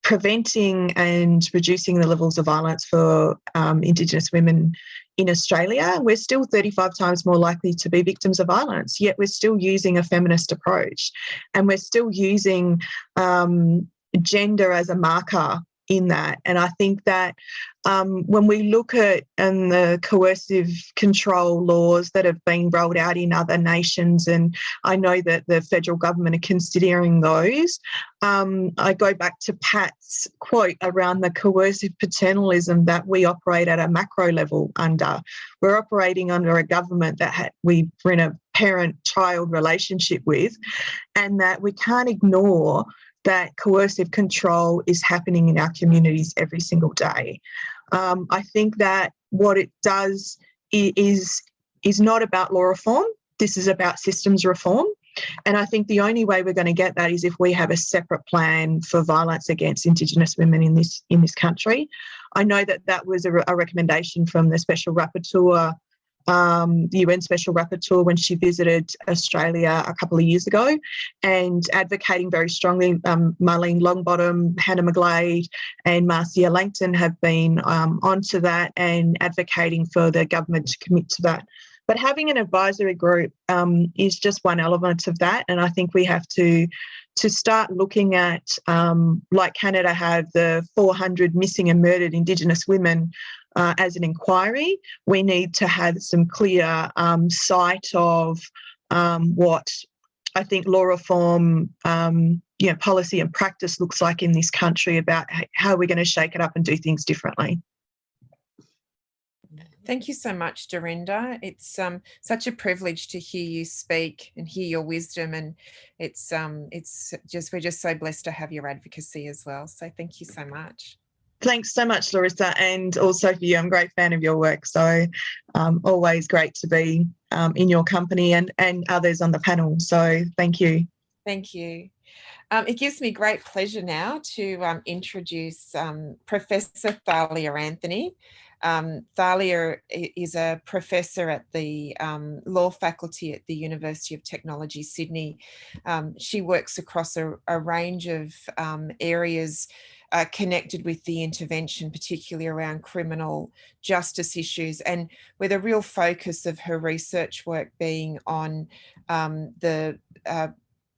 preventing and reducing the levels of violence for Indigenous women in Australia. We're still 35 times more likely to be victims of violence, yet we're still using a feminist approach, and we're still using gender as a marker in that. And I think that when we look at the coercive control laws that have been rolled out in other nations, and I know that the federal government are considering those, I go back to Pat's quote around the coercive paternalism that we operate at a macro level under. We're operating under a government that we're in a parent-child relationship with, and that we can't ignore that coercive control is happening in our communities every single day. I think that what it does is not about law reform. This is about systems reform. And I think the only way we're going to get that is if we have a separate plan for violence against Indigenous women in this country. I know that was a recommendation from the Special Rapporteur, the UN Special Rapporteur, when she visited Australia a couple of years ago, and advocating very strongly. Marlene Longbottom, Hannah McGlade and Marcia Langton have been onto that and advocating for the government to commit to that. But having an advisory group is just one element of that, and I think we have to start looking at, like Canada have the 400 missing and murdered Indigenous women as an inquiry. We need to have some clear sight of what I think law reform, policy and practice looks like in this country about how we're going to shake it up and do things differently. Thank you so much, Dorinda. It's such a privilege to hear you speak and hear your wisdom, and we're just so blessed to have your advocacy as well. So thank you so much. Thanks so much, Larissa, and also for you. I'm a great fan of your work, so always great to be in your company and others on the panel. So thank you. Thank you. It gives me great pleasure now to introduce Professor Thalia Anthony. Thalia is a professor at the law faculty at the University of Technology, Sydney. She works across a range of areas connected with the intervention, particularly around criminal justice issues, and with a real focus of her research work being on the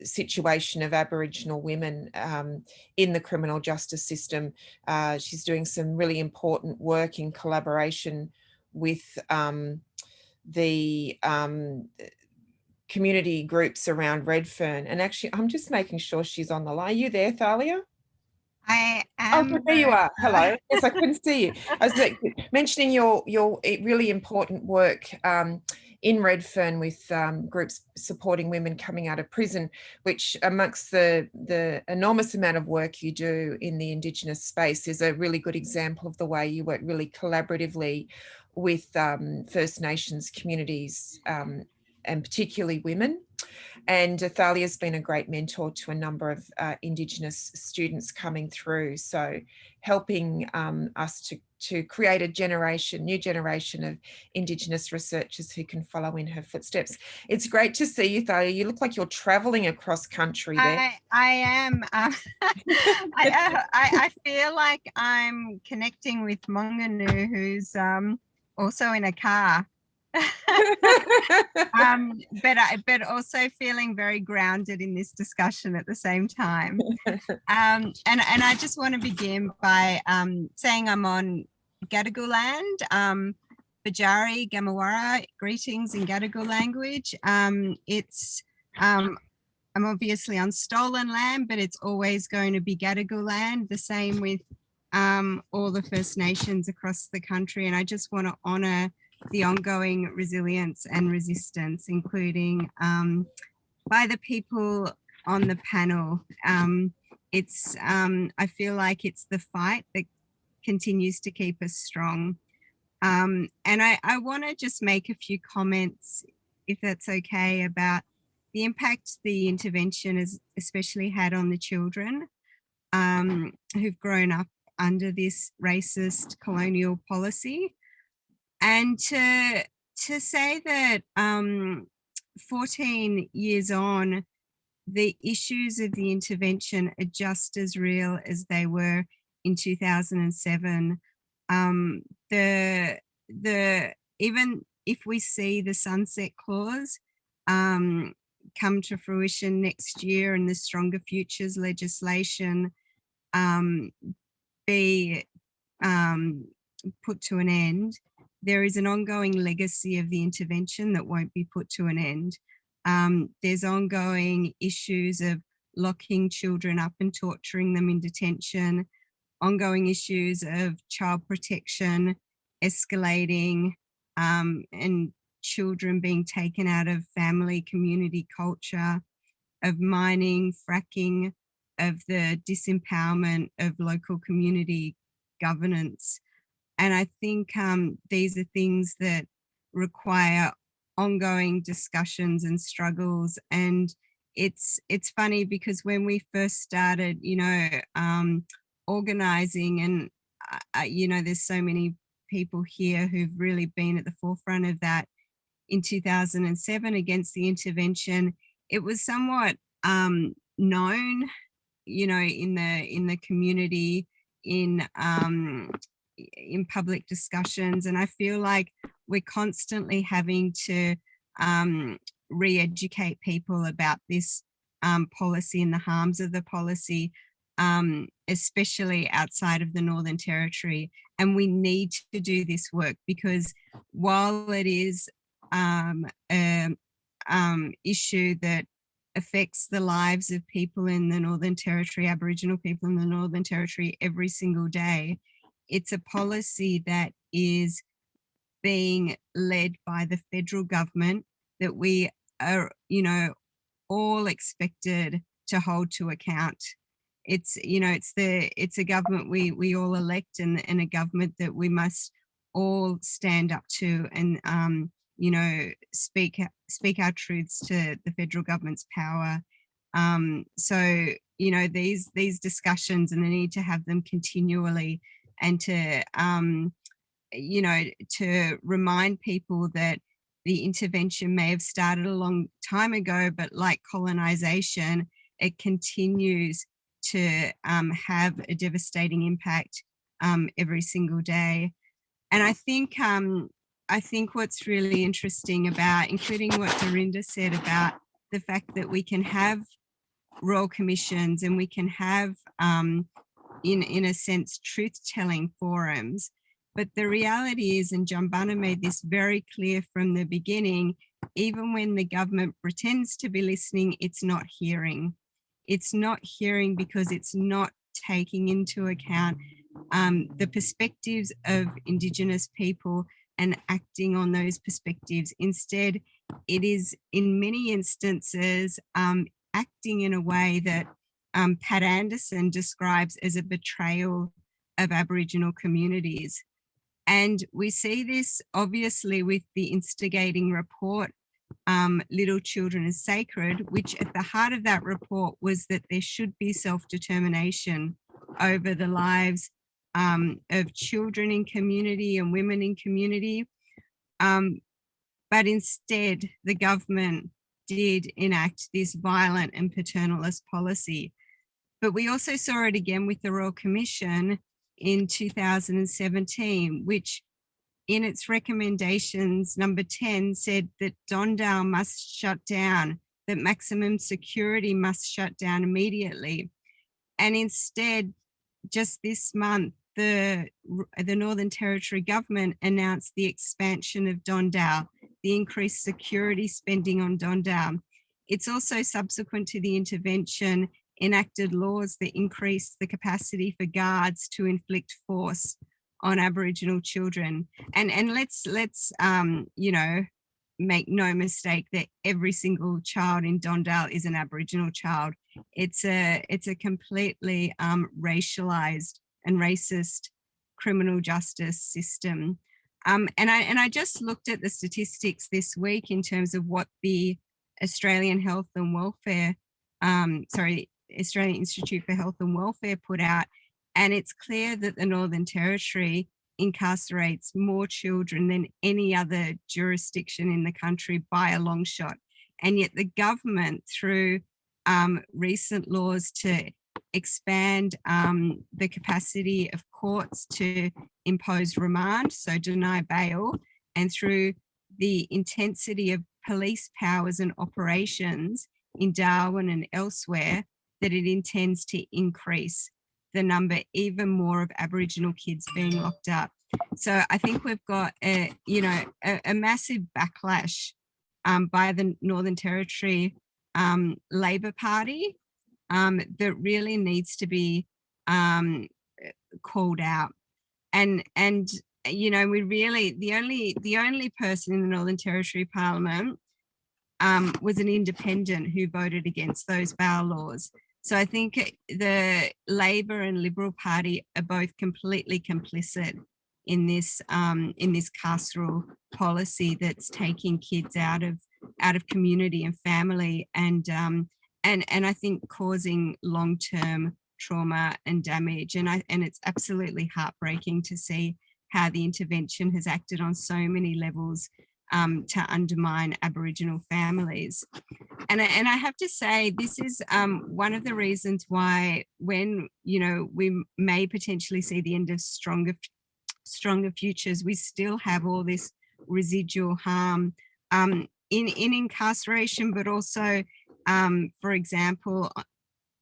situation of Aboriginal women in the criminal justice system. She's doing some really important work in collaboration with the community groups around Redfern. And actually, I'm just making sure she's on the line. Are you there, Thalia? I am. Oh, there you are. Hello. Yes, I couldn't see you. I was mentioning your really important work in Redfern with groups supporting women coming out of prison, which amongst the enormous amount of work you do in the Indigenous space is a really good example of the way you work really collaboratively with First Nations communities and particularly women. And Thalia's been a great mentor to a number of Indigenous students coming through, so helping us to create a new generation of Indigenous researchers who can follow in her footsteps. It's great to see you, Thalia. You look like you're travelling across country there. I am. I feel like I'm connecting with Mongunu, who's also in a car. But also feeling very grounded in this discussion at the same time. And I just want to begin by saying I'm on Gadigal land, Bajari, Gamawara, greetings in Gadigal language. I'm obviously on stolen land, but it's always going to be Gadigal land, the same with all the First Nations across the country. And I just want to honour the ongoing resilience and resistance, including by the people on the panel. I feel like it's the fight that continues to keep us strong. And I want to just make a few comments, if that's okay, about the impact the intervention has especially had on the children who've grown up under this racist colonial policy. And to say that 14 years on, the issues of the intervention are just as real as they were in 2007. Even if we see the sunset clause come to fruition next year and the Stronger Futures legislation be put to an end, there is an ongoing legacy of the intervention that won't be put to an end. There's ongoing issues of locking children up and torturing them in detention, ongoing issues of child protection escalating, and children being taken out of family, community, culture, of mining, fracking, of the disempowerment of local community governance. And I think these are things that require ongoing discussions and struggles. And it's funny because when we first started, organizing, and there's so many people here who've really been at the forefront of that in 2007 against the intervention, it was somewhat known, in the community, in public discussions. And I feel like we're constantly having to re-educate people about this policy and the harms of the policy, especially outside of the Northern Territory. And we need to do this work because while it is an issue that affects the lives of people in the Northern Territory, Aboriginal people in the Northern Territory every single day, it's a policy that is being led by the federal government that we are, all expected to hold to account. It's a government we all elect, and a government that we must all stand up to and speak our truths to the federal government's power. So these discussions, and the need to have them continually, and to to remind people that the intervention may have started a long time ago, but like colonization, it continues to have a devastating impact every single day. And I think what's really interesting about, including what Dorinda said about the fact that we can have royal commissions and we can have, in a sense, truth-telling forums. But the reality is, and Jumbunna made this very clear from the beginning, even when the government pretends to be listening, it's not hearing. It's not hearing because it's not taking into account the perspectives of Indigenous people and acting on those perspectives. Instead, it is in many instances acting in a way that Pat Anderson describes as a betrayal of Aboriginal communities. And we see this obviously with the instigating report, Little Children is Sacred, which at the heart of that report was that there should be self-determination over the lives of children in community and women in community. But instead, the government did enact this violent and paternalist policy. But we also saw it again with the Royal Commission in 2017, which in its recommendations, number 10 said that Don Dale must shut down, that maximum security must shut down immediately. And instead, just this month, the Northern Territory government announced the expansion of Don Dale, the increased security spending on Don Dale. It's also subsequent to the intervention enacted laws that increase the capacity for guards to inflict force on Aboriginal children. And let's make no mistake that every single child in Don Dale is an Aboriginal child. It's a completely racialized and racist criminal justice system. And I just looked at the statistics this week in terms of what the Australian Health and Welfare, Australian Institute for Health and Welfare put out. And it's clear that the Northern Territory incarcerates more children than any other jurisdiction in the country by a long shot. And yet the government, through recent laws to expand the capacity of courts to impose remand, so deny bail, and through the intensity of police powers and operations in Darwin and elsewhere, that it intends to increase the number even more of Aboriginal kids being locked up. So I think we've got a massive backlash by the Northern Territory Labor Party that really needs to be called out. And we really, the only person in the Northern Territory Parliament was an independent who voted against those bail laws. So I think the Labor and Liberal Party are both completely complicit in this carceral policy that's taking kids out of community and family, and I think causing long-term trauma and damage. And it's absolutely heartbreaking to see how the intervention has acted on so many levels to undermine Aboriginal families. And I have to say, this is one of the reasons why, when we may potentially see the end of stronger futures, we still have all this residual harm in incarceration, but also, for example,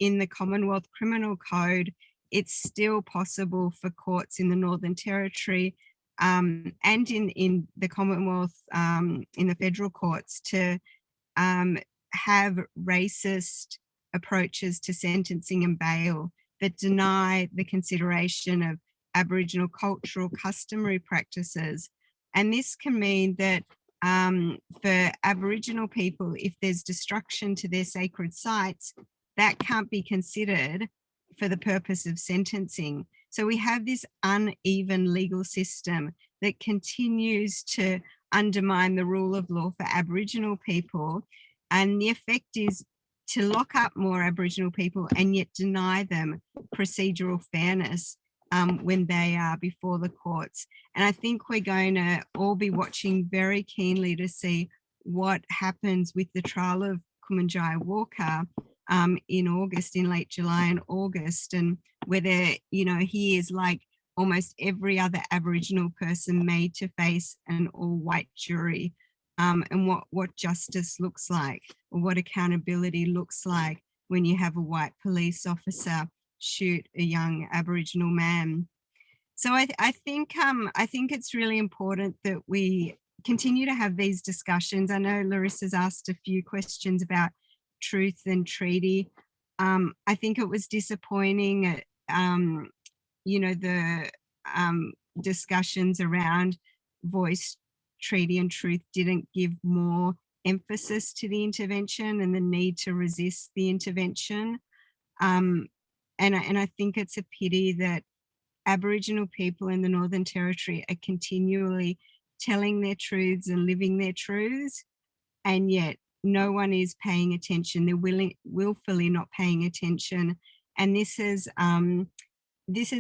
in the Commonwealth Criminal Code, it's still possible for courts in the Northern Territory and in the Commonwealth, in the federal courts, to have racist approaches to sentencing and bail that deny the consideration of Aboriginal cultural customary practices. And this can mean that for Aboriginal people, if there's destruction to their sacred sites, that can't be considered for the purpose of sentencing. So we have this uneven legal system that continues to undermine the rule of law for Aboriginal people. And the effect is to lock up more Aboriginal people and yet deny them procedural fairness when they are before the courts. And I think we're going to all be watching very keenly to see what happens with the trial of Kumanjai Walker in August, in late July and August, and whether, he is like almost every other Aboriginal person made to face an all-white jury, and what justice looks like, or what accountability looks like when you have a white police officer shoot a young Aboriginal man. So I think it's really important that we continue to have these discussions. I know Larissa's asked a few questions about truth and treaty. I think it was disappointing, the discussions around voice, treaty and truth didn't give more emphasis to the intervention and the need to resist the intervention. And I think it's a pity that Aboriginal people in the Northern Territory are continually telling their truths and living their truths, and yet no one is paying attention. They're willfully not paying attention. And this has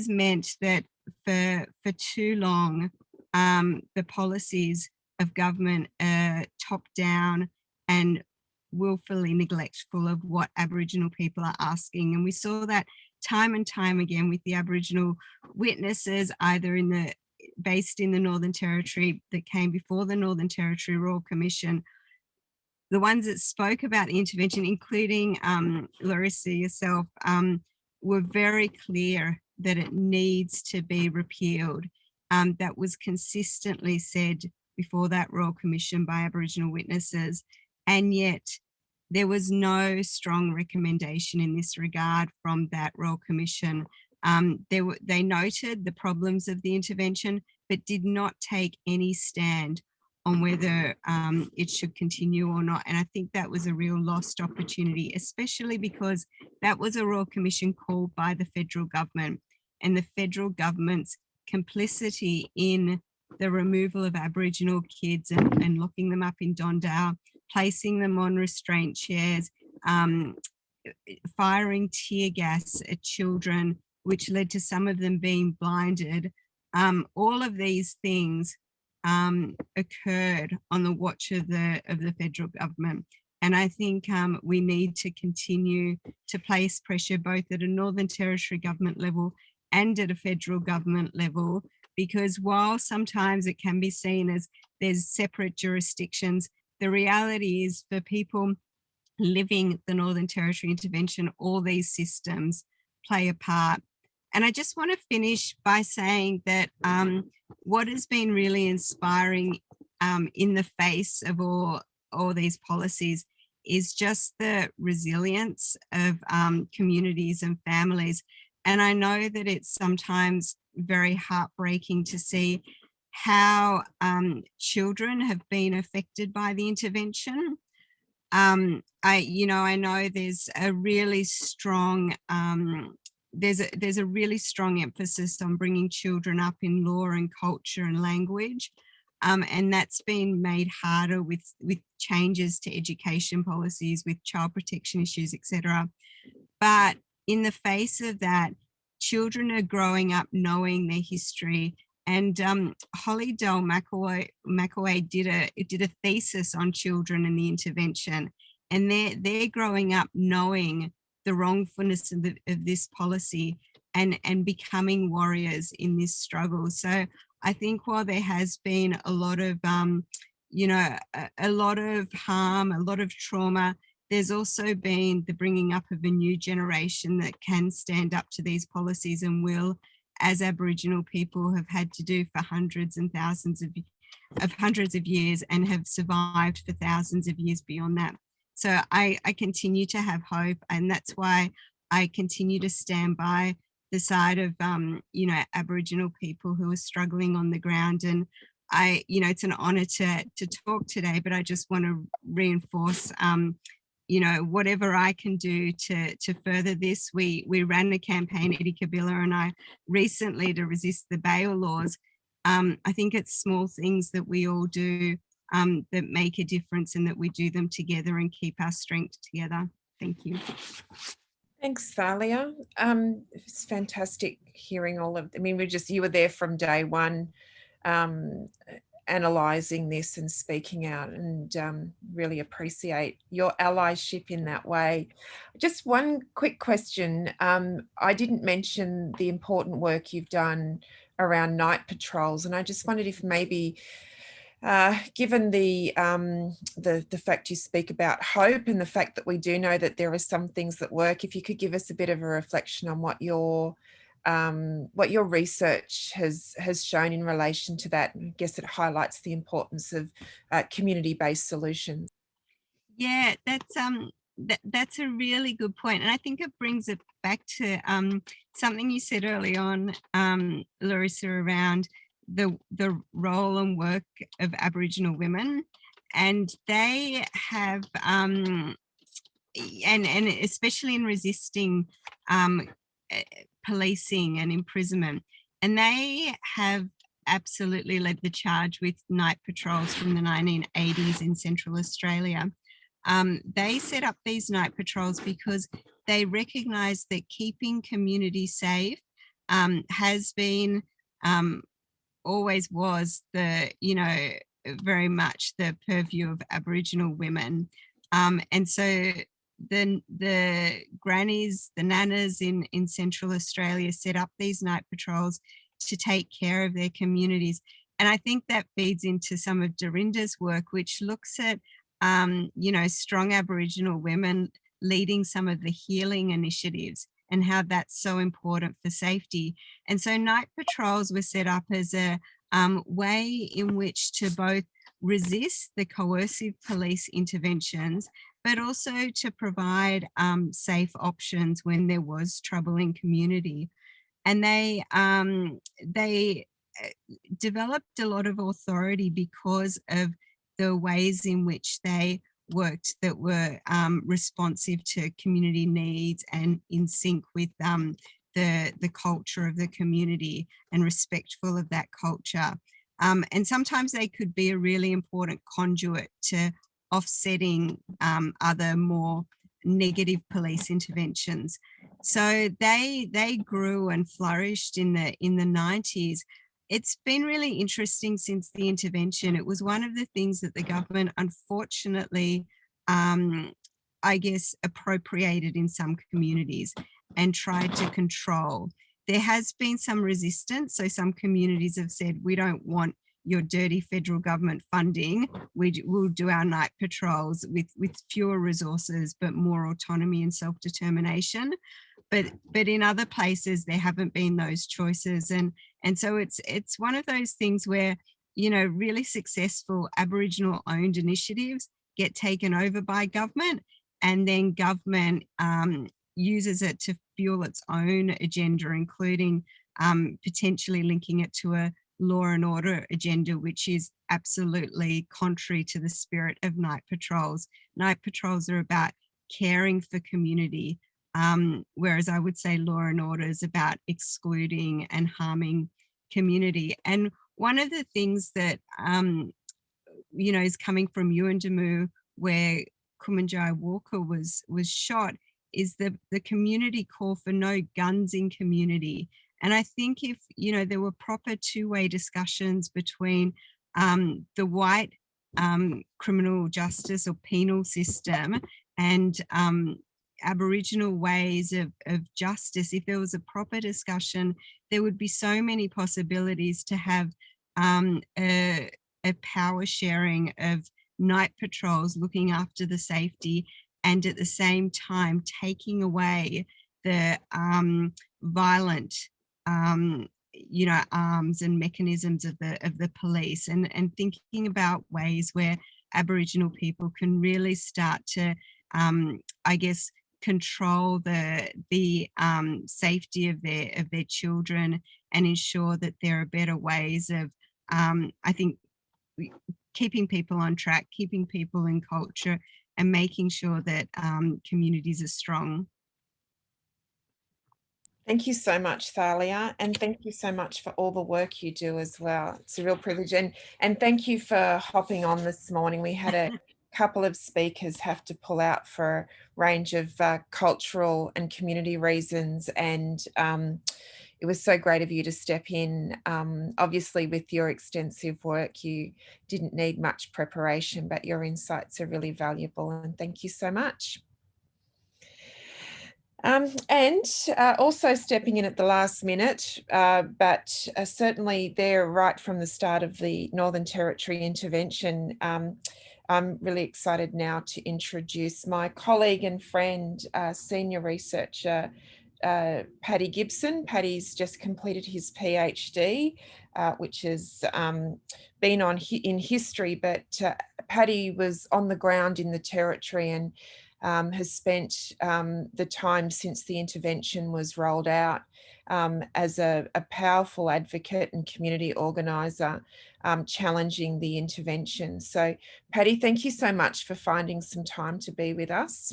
meant that for too long, the policies of government are top down and willfully neglectful of what Aboriginal people are asking. And we saw that time and time again with the Aboriginal witnesses, either based in the Northern Territory that came before the Northern Territory Royal Commission. The ones that spoke about the intervention, including Larissa, yourself, were very clear that it needs to be repealed. That was consistently said before that Royal Commission by Aboriginal witnesses. And yet there was no strong recommendation in this regard from that Royal Commission. They noted the problems of the intervention, but did not take any stand on whether it should continue or not. And I think that was a real lost opportunity, especially because that was a Royal Commission called by the federal government, and the federal government's complicity in the removal of Aboriginal kids and locking them up in Don Dale placing them on restraint chairs, firing tear gas at children, which led to some of them being blinded. All of these things occurred on the watch of the federal government. And I think we need to continue to place pressure both at a Northern Territory government level and at a federal government level, because while sometimes it can be seen as there's separate jurisdictions, the reality is for people living the Northern Territory intervention, all these systems play a part. And I just want to finish by saying that what has been really inspiring in the face of all these policies is just the resilience of communities and families. And I know that it's sometimes very heartbreaking to see how children have been affected by the intervention. I know there's a really strong there's a really strong emphasis on bringing children up in law and culture and language, and that's been made harder with changes to education policies, with child protection issues, etc. But in the face of that, children are growing up knowing their history. And Holly Dell McAway did a thesis on children and the intervention, and they're growing up knowing the wrongfulness of this policy and becoming warriors in this struggle. So I think while there has been a lot of a lot of harm, a lot of trauma, there's also been the bringing up of a new generation that can stand up to these policies and will, as Aboriginal people have had to do for hundreds and thousands of years, and have survived for thousands of years beyond that. So I continue to have hope, and that's why I continue to stand by the side of Aboriginal people who are struggling on the ground. And it's an honour to talk today, but I just want to reinforce whatever I can do to further this. We ran a campaign, Eddie Kabila and I, recently to resist the bail laws. I think it's small things that we all do that make a difference, and that we do them together and keep our strength together. Thank you. Thanks, Thalia. It's fantastic hearing all of, you were there from day one, analysing this and speaking out, and really appreciate your allyship in that way. Just one quick question. I didn't mention the important work you've done around night patrols, and I just wondered if maybe, given the fact you speak about hope and the fact that we do know that there are some things that work, if you could give us a bit of a reflection on what your research has shown in relation to that. I guess it highlights the importance of community-based solutions. Yeah, that's a really good point, and I think it brings it back to something you said early on, Larissa, around the role and work of Aboriginal women, and they have and especially in resisting policing and imprisonment, and they have absolutely led the charge with night patrols from the 1980s in Central Australia. They set up these night patrols because they recognised that keeping communities safe has been always was very much the purview of Aboriginal women, and so the grannies, the nanas in Central Australia set up these night patrols to take care of their communities. And I think that feeds into some of Dorinda's work, which looks at strong Aboriginal women leading some of the healing initiatives and how that's so important for safety. And so night patrols were set up as a way in which to both resist the coercive police interventions, but also to provide safe options when there was trouble in community. And they developed a lot of authority because of the ways in which they worked that were responsive to community needs and in sync with the culture of the community and respectful of that culture. And sometimes they could be a really important conduit to offsetting other more negative police interventions. So they grew and flourished in the 90s. It's been really interesting since the intervention. It was one of the things that the government, unfortunately, I guess, appropriated in some communities and tried to control. There has been some resistance. So some communities have said, we don't want your dirty federal government funding. We'll do our night patrols with fewer resources, but more autonomy and self-determination. But in other places, there haven't been those choices. And so it's one of those things where, you know, really successful Aboriginal owned initiatives get taken over by government, and then government uses it to fuel its own agenda, including potentially linking it to a law and order agenda, which is absolutely contrary to the spirit of night patrols. Night patrols are about caring for community, whereas I would say law and order is about excluding and harming community. And one of the things that, you know, is coming from Yuendamu, where Kumanjai Walker was shot, is the community call for no guns in community. And I think if, you know, there were proper two-way discussions between the white criminal justice or penal system and Aboriginal ways of justice, if there was a proper discussion, there would be so many possibilities to have a power sharing of night patrols looking after the safety, and at the same time taking away the violent you know, arms and mechanisms of the police, and thinking about ways where Aboriginal people can really start to I guess control the safety of their children, and ensure that there are better ways of I think keeping people on track, keeping people in culture, and making sure that communities are strong. Thank you so much, Thalia, and thank you so much for all the work you do as well. It's a real privilege, and thank you for hopping on this morning. We had a couple of speakers have to pull out for a range of cultural and community reasons, and it was so great of you to step in. Obviously, with your extensive work, you didn't need much preparation, but your insights are really valuable, and thank you so much. And also stepping in at the last minute, but certainly there right from the start of the Northern Territory intervention. I'm really excited now to introduce my colleague and friend, senior researcher, Paddy Gibson. Paddy's just completed his PhD, which has been in history, but Paddy was on the ground in the Territory and has spent the time since the intervention was rolled out as a powerful advocate and community organiser, challenging the intervention. So, Paddy, thank you so much for finding some time to be with us.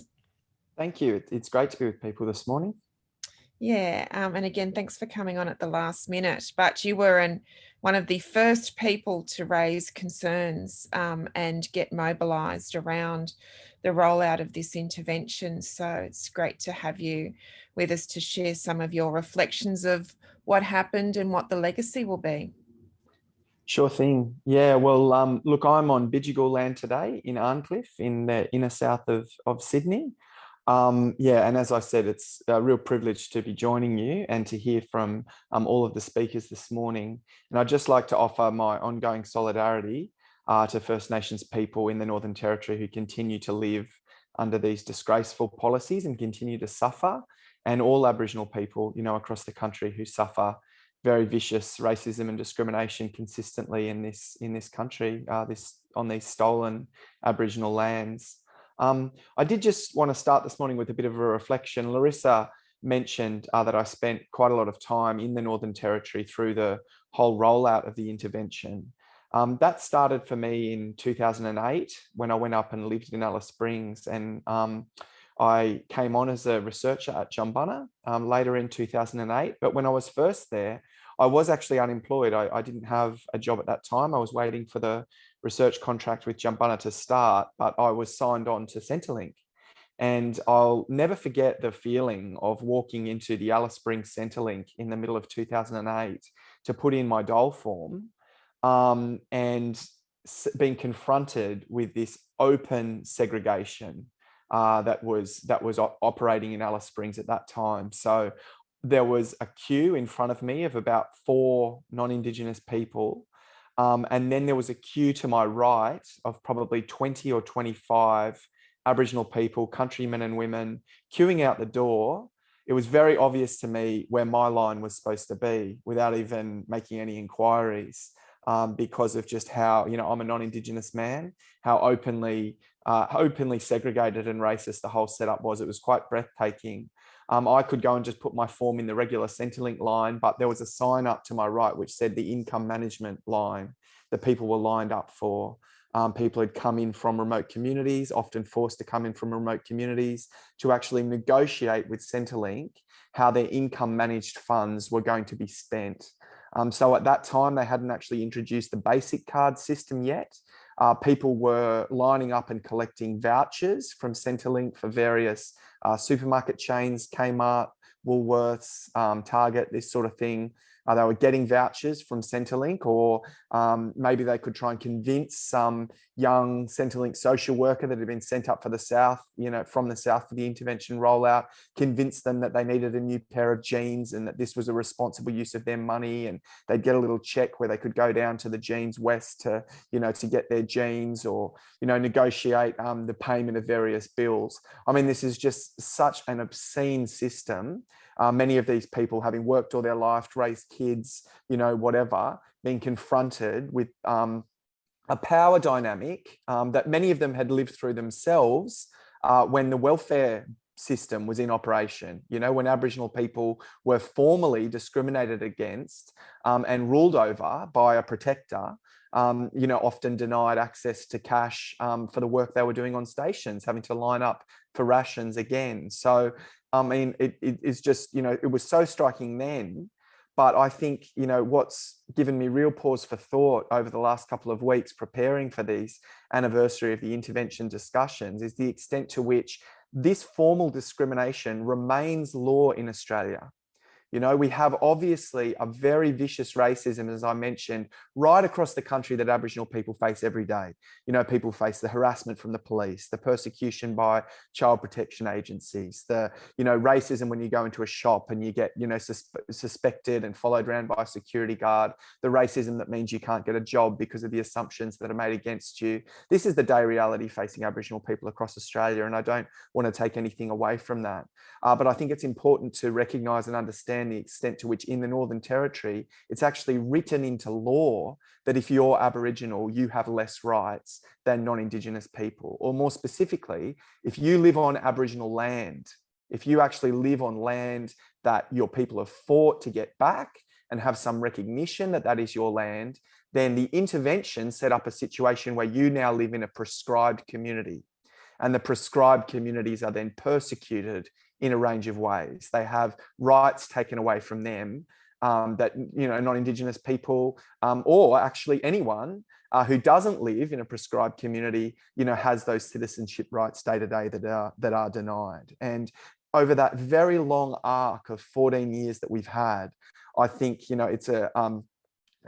Thank you. It's great to be with people this morning. Yeah, and again, thanks for coming on at the last minute. But you were one of the first people to raise concerns and get mobilised around the rollout of this intervention. So it's great to have you with us to share some of your reflections of what happened and what the legacy will be. Sure thing. Yeah, well, look, I'm on Bidjigal land today in Arncliffe in the inner south of Sydney. Yeah, and as I said, it's a real privilege to be joining you and to hear from all of the speakers this morning. And I'd just like to offer my ongoing solidarity to First Nations people in the Northern Territory who continue to live under these disgraceful policies and continue to suffer, and all Aboriginal people, you know, across the country who suffer very vicious racism and discrimination consistently in this country, on these stolen Aboriginal lands. I did just want to start this morning with a bit of a reflection. Larissa mentioned that I spent quite a lot of time in the Northern Territory through the whole rollout of the intervention. That started for me in 2008 when I went up and lived in Alice Springs, and I came on as a researcher at Jumbunna later in 2008. But when I was first there, I was actually unemployed. I didn't have a job at that time. I was waiting for the research contract with Jumbunna to start, but I was signed on to Centrelink. And I'll never forget the feeling of walking into the Alice Springs Centrelink in the middle of 2008 to put in my dole form, and being confronted with this open segregation that was operating in Alice Springs at that time. So there was a queue in front of me of about 4 non-Indigenous people. And then there was a queue to my right of probably 20 or 25 Aboriginal people, countrymen and women, queuing out the door. It was very obvious to me where my line was supposed to be without even making any inquiries, because of just how, I'm a non-Indigenous man, how openly segregated and racist the whole setup was. It was quite breathtaking. I could go and just put my form in the regular Centrelink line, but there was a sign up to my right which said the income management line that people were lined up for. People had come in from remote communities, often forced to come in from remote communities, to actually negotiate with Centrelink how their income managed funds were going to be spent. So at that time, they hadn't actually introduced the basic card system yet. People were lining up and collecting vouchers from Centrelink for various supermarket chains, Kmart, Woolworths, Target, this sort of thing. They were getting vouchers from Centrelink, or maybe they could try and convince some young Centrelink social worker that had been sent up for the South, from the South for the intervention rollout, convince them that they needed a new pair of jeans and that this was a responsible use of their money, and they'd get a little check where they could go down to the Jeans West to get their jeans, or, negotiate the payment of various bills. I mean, this is just such an obscene system. Many of these people, having worked all their life, raised kids, whatever, being confronted with a power dynamic that many of them had lived through themselves when the welfare system was in operation, when Aboriginal people were formally discriminated against and ruled over by a protector, often denied access to cash for the work they were doing on stations, having to line up for rations again. So, I mean, it is just, it was so striking then. But I think, what's given me real pause for thought over the last couple of weeks preparing for these anniversary of the intervention discussions is the extent to which this formal discrimination remains law in Australia. We have obviously a very vicious racism, as I mentioned, right across the country that Aboriginal people face every day. People face the harassment from the police, the persecution by child protection agencies, the, racism when you go into a shop and you get, suspected and followed around by a security guard, the racism that means you can't get a job because of the assumptions that are made against you. This is the day reality facing Aboriginal people across Australia, and I don't want to take anything away from that. But I think it's important to recognise and understand the extent to which in the Northern Territory, it's actually written into law that if you're Aboriginal, you have less rights than non-Indigenous people. Or more specifically, if you live on Aboriginal land, if you actually live on land that your people have fought to get back and have some recognition that that is your land, then the intervention set up a situation where you now live in a prescribed community. And the prescribed communities are then persecuted in a range of ways. They have rights taken away from them that, non-Indigenous people or actually anyone who doesn't live in a prescribed community, has those citizenship rights day to day that are denied. And over that very long arc of 14 years that we've had, I think, it's a...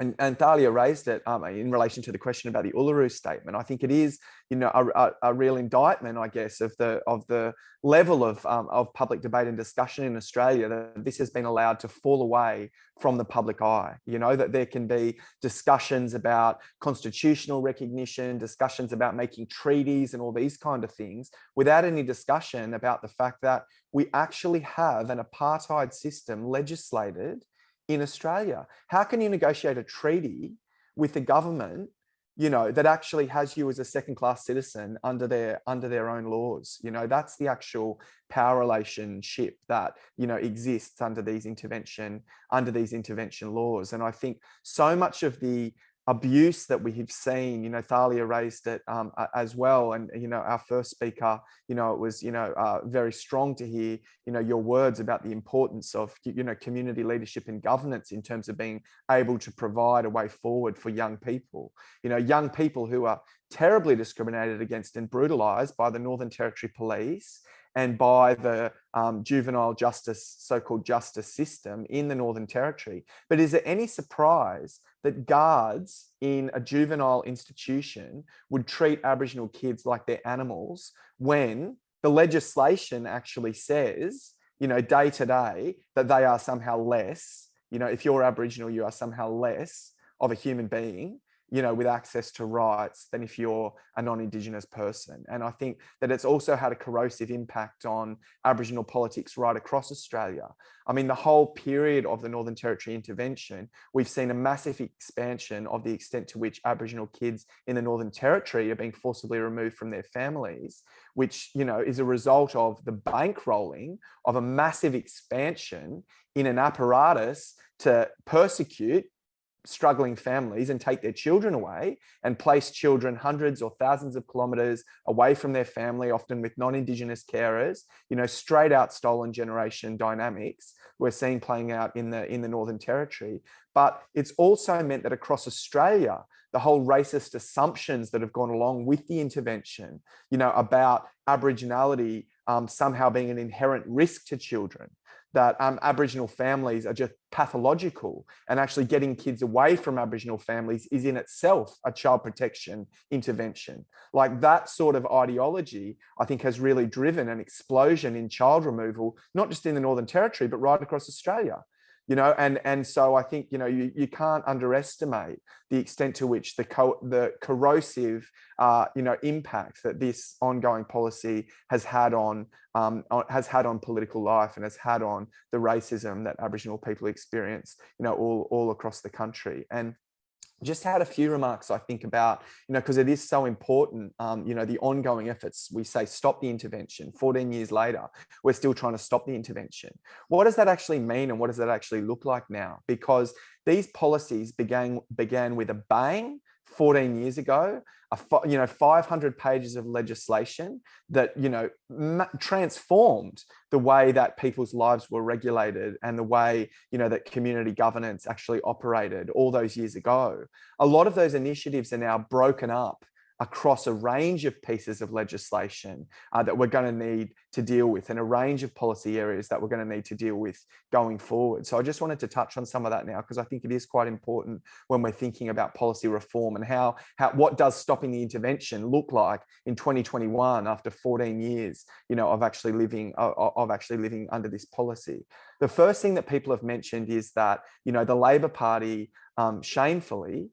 And Thalia raised it in relation to the question about the Uluru Statement. I think it is, a real indictment, I guess, of the level of public debate and discussion in Australia, that this has been allowed to fall away from the public eye. That there can be discussions about constitutional recognition, discussions about making treaties and all these kind of things, without any discussion about the fact that we actually have an apartheid system legislated in Australia. How can you negotiate a treaty with the government, that actually has you as a second-class citizen under their own laws? That's the actual power relationship that, exists under these intervention laws. And I think so much of the abuse that we have seen. You know, Thalia raised it as well. And, you know, our first speaker, you know, it was, you know, very strong to hear, you know, your words about the importance of, you know, community leadership and governance in terms of being able to provide a way forward for young people. You know, young people who are terribly discriminated against and brutalized by the Northern Territory Police and by the juvenile justice, so-called justice system in the Northern Territory. But is there any surprise that guards in a juvenile institution would treat Aboriginal kids like they're animals when the legislation actually says, you know, day to day, that they are somehow less, you know, if you're Aboriginal, you are somehow less of a human being, you know, with access to rights than if you're a non-Indigenous person. And I think that it's also had a corrosive impact on Aboriginal politics right across Australia. I mean, the whole period of the Northern Territory intervention, we've seen a massive expansion of the extent to which Aboriginal kids in the Northern Territory are being forcibly removed from their families, which, you know, is a result of the bankrolling of a massive expansion in an apparatus to persecute struggling families and take their children away and place children hundreds or thousands of kilometers away from their family, often with non-Indigenous carers. You know, straight out stolen generation dynamics we're seeing playing out in the Northern Territory. But it's also meant that across Australia, the whole racist assumptions that have gone along with the intervention, you know, about Aboriginality somehow being an inherent risk to children, that Aboriginal families are just pathological, and actually getting kids away from Aboriginal families is in itself a child protection intervention. Like, that sort of ideology, I think, has really driven an explosion in child removal, not just in the Northern Territory, but right across Australia. You know, and so I think, you know, you can't underestimate the extent to which the corrosive, you know, impact that this ongoing policy has had on political life and has had on the racism that Aboriginal people experience, you know, all across the country. And just had a few remarks, I think, about, you know, because it is so important, you know, the ongoing efforts. We say stop the intervention. 14 years later, we're still trying to stop the intervention. What does that actually mean, and what does that actually look like now? Because these policies began with a bang 14 years ago, you know, 500 pages of legislation that, you know, transformed the way that people's lives were regulated and the way, you know, that community governance actually operated all those years ago. A lot of those initiatives are now broken up across a range of pieces of legislation that we're going to need to deal with, and a range of policy areas that we're going to need to deal with going forward. So I just wanted to touch on some of that now, because I think it is quite important when we're thinking about policy reform and how what does stopping the intervention look like in 2021 after 14 years, you know, of actually living under this policy. The first thing that people have mentioned is that, you know, the Labor Party shamefully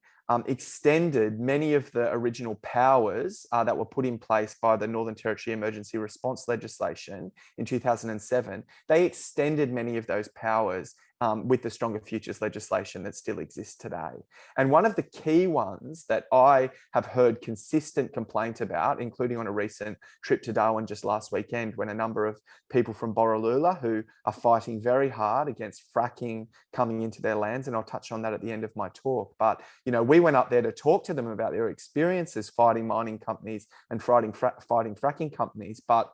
extended many of the original powers that were put in place by the Northern Territory Emergency Response legislation in 2007. They extended many of those powers with the Stronger Futures legislation that still exists today. And one of the key ones that I have heard consistent complaint about, including on a recent trip to Darwin just last weekend, when a number of people from Borroloola who are fighting very hard against fracking coming into their lands, and I'll touch on that at the end of my talk. But, you know, we went up there to talk to them about their experiences fighting mining companies and fighting fracking companies. But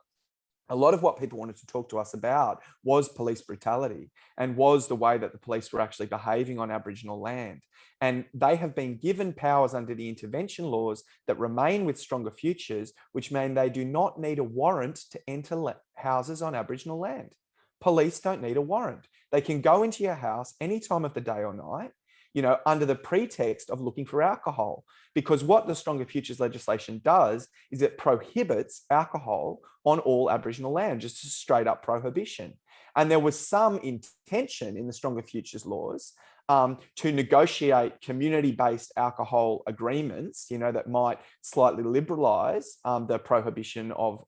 a lot of what people wanted to talk to us about was police brutality, and was the way that the police were actually behaving on Aboriginal land. And they have been given powers under the intervention laws that remain with Stronger Futures, which mean they do not need a warrant to enter houses on Aboriginal land. Police don't need a warrant. They can go into your house any time of the day or night, you know, under the pretext of looking for alcohol. Because what the Stronger Futures legislation does is it prohibits alcohol on all Aboriginal land, just a straight up prohibition. And there was some intention in the Stronger Futures laws to negotiate community-based alcohol agreements, you know, that might slightly liberalise the prohibition of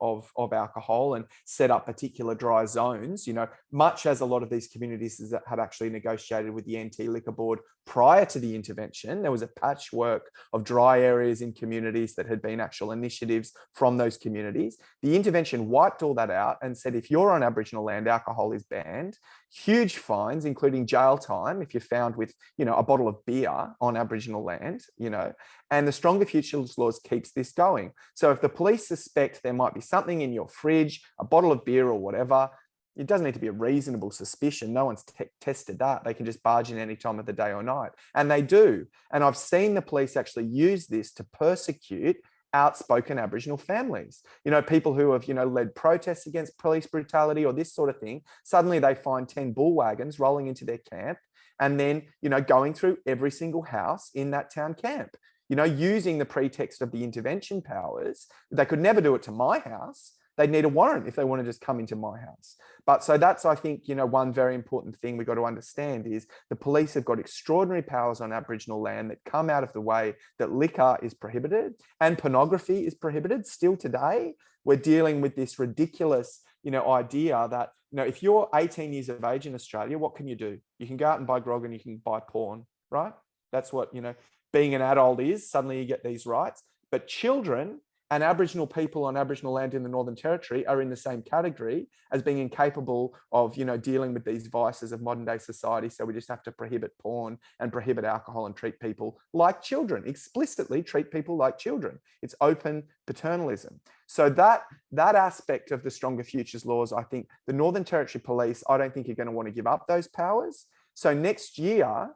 alcohol and set up particular dry zones, you know, much as a lot of these communities had actually negotiated with the Anti-Liquor Board prior to the intervention. There was a patchwork of dry areas in communities that had been actual initiatives from those communities. The intervention wiped all that out and said, if you're on Aboriginal land, alcohol is banned. Huge fines, including jail time if you're found around with, you know, a bottle of beer on Aboriginal land, you know, and the Stronger Futures laws keeps this going. So if the police suspect there might be something in your fridge, a bottle of beer or whatever, it doesn't need to be a reasonable suspicion. No one's tested that. They can just barge in any time of the day or night. And they do. And I've seen the police actually use this to persecute outspoken Aboriginal families. You know, people who have, you know, led protests against police brutality or this sort of thing. Suddenly they find 10 bull wagons rolling into their camp and then, you know, going through every single house in that town camp, you know, using the pretext of the intervention powers. They could never do it to my house. They'd need a warrant if they want to just come into my house. But so that's, I think, you know, one very important thing we've got to understand is the police have got extraordinary powers on Aboriginal land that come out of the way that liquor is prohibited and pornography is prohibited. Still today, we're dealing with this ridiculous, you know, idea that, you know, if you're 18 years of age in Australia, what can you do? You can go out and buy grog and you can buy porn, right? That's what, you know, being an adult is. Suddenly you get these rights. But children and Aboriginal people on Aboriginal land in the Northern Territory are in the same category as being incapable of, you know, dealing with these vices of modern day society. So we just have to prohibit porn and prohibit alcohol and treat people like children, explicitly treat people like children. It's open paternalism. So that aspect of the Stronger Futures laws, I think the Northern Territory Police, I don't think are going to want to give up those powers. So next year,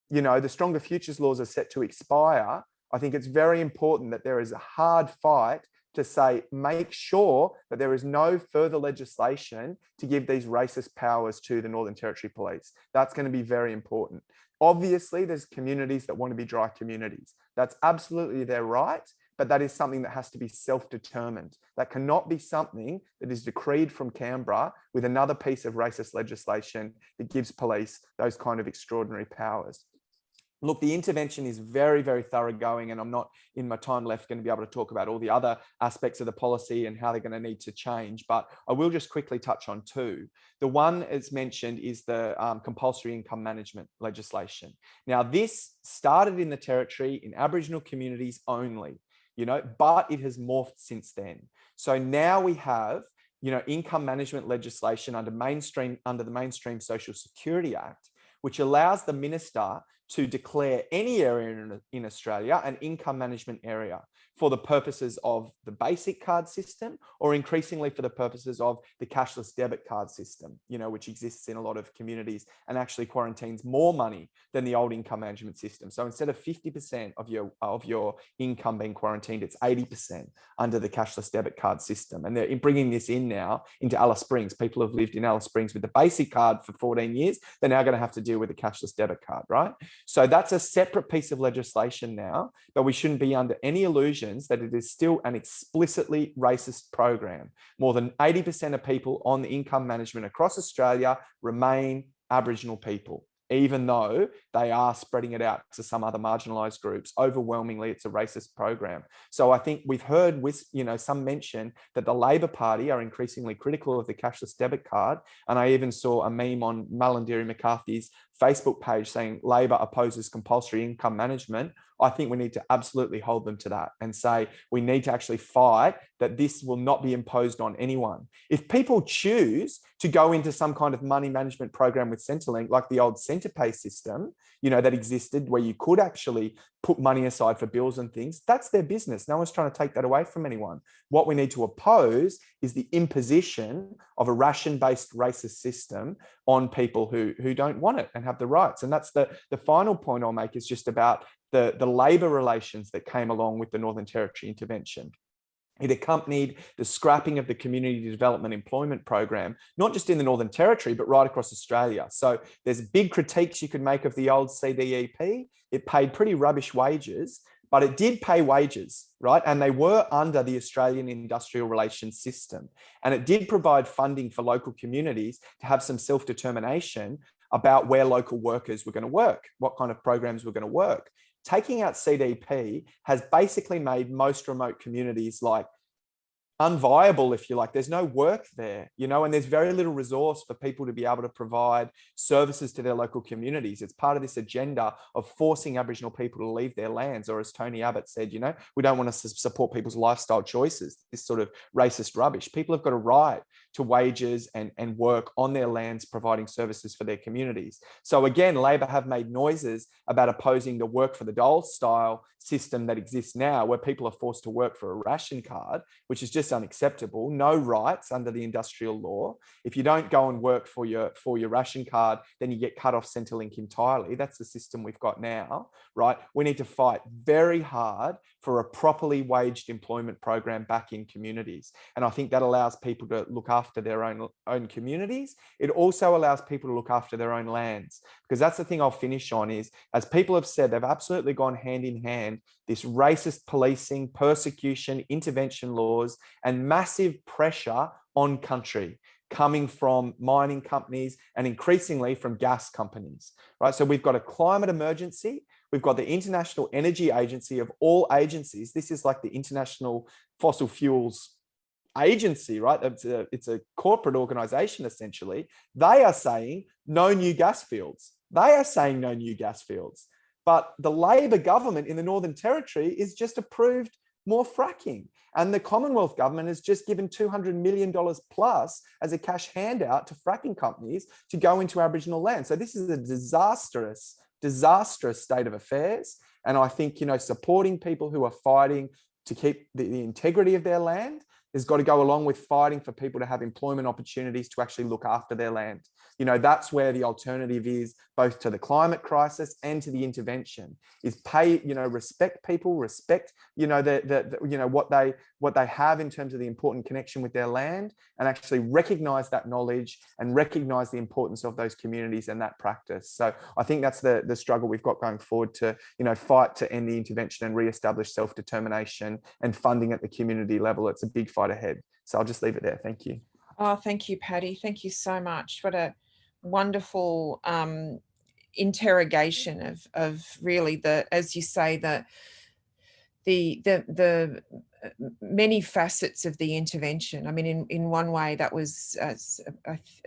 you know, the Stronger Futures laws are set to expire. I think it's very important that there is a hard fight to say, make sure that there is no further legislation to give these racist powers to the Northern Territory Police. That's going to be very important. Obviously, there's communities that want to be dry communities. That's absolutely their right, but that is something that has to be self-determined. That cannot be something that is decreed from Canberra with another piece of racist legislation that gives police those kind of extraordinary powers. Look, the intervention is very, very thoroughgoing, and I'm not in my time left going to be able to talk about all the other aspects of the policy and how they're going to need to change, but I will just quickly touch on two. The one, as mentioned, is the compulsory income management legislation. Now, this started in the Territory in Aboriginal communities only, you know, but it has morphed since then. So now we have, you know, income management legislation under the Mainstream Social Security Act, which allows the minister to declare any area in Australia an income management area for the purposes of the basic card system, or increasingly for the purposes of the cashless debit card system, you know, which exists in a lot of communities and actually quarantines more money than the old income management system. So instead of 50% of your income being quarantined, it's 80% under the cashless debit card system. And they're bringing this in now into Alice Springs. People have lived in Alice Springs with the basic card for 14 years. They're now going to have to deal with the cashless debit card, right? So that's a separate piece of legislation now, but we shouldn't be under any illusion that it is still an explicitly racist program. More than 80% of people on the income management across Australia remain Aboriginal people, even though they are spreading it out to some other marginalised groups. Overwhelmingly, it's a racist program. So I think we've heard, you know, some mention that the Labor Party are increasingly critical of the cashless debit card. And I even saw a meme on Malarndirri McCarthy's Facebook page saying Labor opposes compulsory income management. I think we need to absolutely hold them to that and say we need to actually fight that this will not be imposed on anyone. If people choose to go into some kind of money management program with Centrelink, like the old Centrepay system, you know, that existed where you could actually put money aside for bills and things, that's their business. No one's trying to take that away from anyone. What we need to oppose is the imposition of a ration-based racist system on people who don't want it and have the rights. And that's the final point I'll make, is just about the labour relations that came along with the Northern Territory intervention. It accompanied the scrapping of the Community Development Employment Program, not just in the Northern Territory, but right across Australia. So there's big critiques you could make of the old CDEP. It paid pretty rubbish wages, but it did pay wages, right? And they were under the Australian industrial relations system. And it did provide funding for local communities to have some self-determination about where local workers were going to work, what kind of programs were going to work. Taking out CDP has basically made most remote communities like unviable, if you like. There's no work there, you know, and there's very little resource for people to be able to provide services to their local communities. It's part of this agenda of forcing Aboriginal people to leave their lands, or as Tony Abbott said, you know, we don't want to support people's lifestyle choices, this sort of racist rubbish. People have got a right to wages and work on their lands, providing services for their communities. So again, Labor have made noises about opposing the work for the dole style system that exists now, where people are forced to work for a ration card, which is just unacceptable. No rights under the industrial law. If you don't go and work for your ration card, then you get cut off Centrelink entirely. That's the system we've got now, right? We need to fight very hard for a properly waged employment program back in communities. And I think that allows people to look after their own communities. It also allows people to look after their own lands, because that's the thing I'll finish on is, as people have said, they've absolutely gone hand in hand, this racist policing, persecution, intervention laws, and massive pressure on country coming from mining companies and increasingly from gas companies, right? So we've got a climate emergency. We've got the International Energy Agency of all agencies. This is like the International Fossil Fuels Agency, right? It's a corporate organization, essentially. They are saying no new gas fields. They are saying no new gas fields. But the Labor government in the Northern Territory is just approved more fracking. And the Commonwealth government has just given $200 million plus as a cash handout to fracking companies to go into Aboriginal land. So this is a disastrous state of affairs. And I think, supporting people who are fighting to keep the integrity of their land has got to go along with fighting for people to have employment opportunities to actually look after their land. That's where the alternative is, both to the climate crisis and to the intervention, is pay, respect people, respect, what they have in terms of the important connection with their land, and actually recognize that knowledge and recognize the importance of those communities and that practice. So I think that's the struggle we've got going forward to, fight to end the intervention and re-establish self-determination and funding at the community level. It's a big fight ahead. So I'll just leave it there. Thank you. Oh, thank you, Paddy. Thank you so much. What a wonderful interrogation of really as you say, the many facets of the intervention. I mean, in one way, that was, I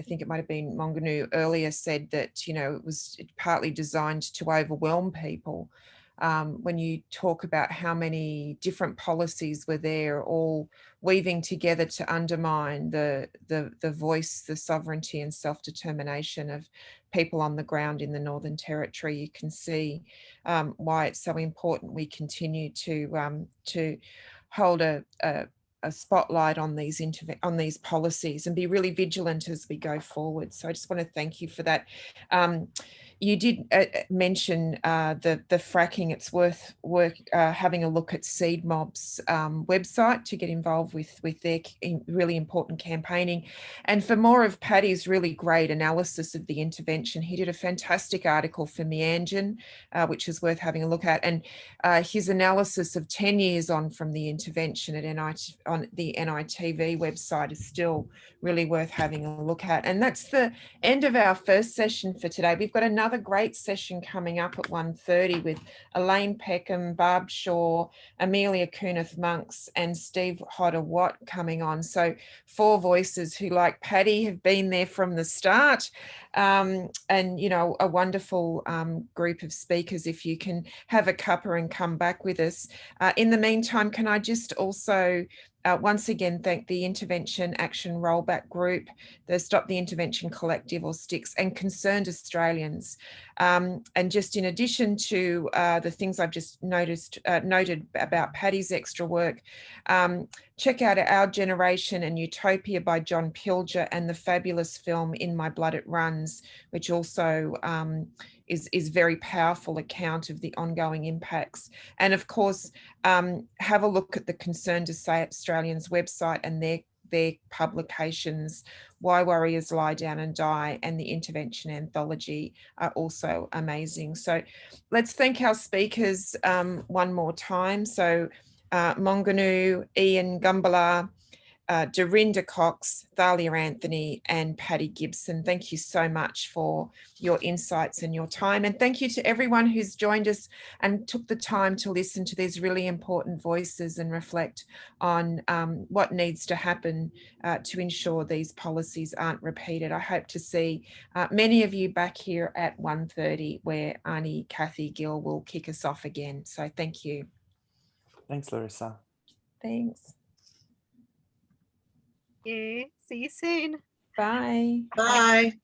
think it might have been Mongunu earlier said that, it was partly designed to overwhelm people. When you talk about how many different policies were there, all weaving together to undermine the voice, the sovereignty and self-determination of people on the ground in the Northern Territory, you can see why it's so important we continue to hold a spotlight on these policies and be really vigilant as we go forward. So I just want to thank you for that. You did mention the fracking. It's worth having a look at Seed Mob's website to get involved with their really important campaigning. And for more of Paddy's really great analysis of the intervention, he did a fantastic article for Meanjin, which is worth having a look at. And his analysis of 10 years on from the intervention on the NITV website is still really worth having a look at. And that's the end of our first session for today. We've got another great session coming up at 1:30 with Elaine Peckham, Barb Shaw, Amelia Kunith-Monks and Steve Hodder-Watt coming on. So 4 voices who, like Paddy, have been there from the start, and, a wonderful group of speakers. If you can have a cuppa and come back with us. In the meantime, can I just also once again thank the Intervention Action Rollback Group, the Stop the Intervention Collective, or STIX, and Concerned Australians. And just in addition to the things I've just noted about Paddy's extra work, check out Our Generation and Utopia by John Pilger and the fabulous film In My Blood It Runs, which also is very powerful account of the ongoing impacts. And of course, have a look at the Concerned Australians website and their publications. Why Warriors Lie Down and Die and the Intervention Anthology are also amazing. So let's thank our speakers one more time. So Mongunu Ian Gumbula, Dorinda Cox, Thalia Anthony and Paddy Gibson. Thank you so much for your insights and your time. And thank you to everyone who's joined us and took the time to listen to these really important voices and reflect on what needs to happen to ensure these policies aren't repeated. I hope to see many of you back here at 1:30 where Auntie Kathy Gill will kick us off again. So thank you. Thanks, Larissa. Thanks. you. See you soon. Bye. Bye.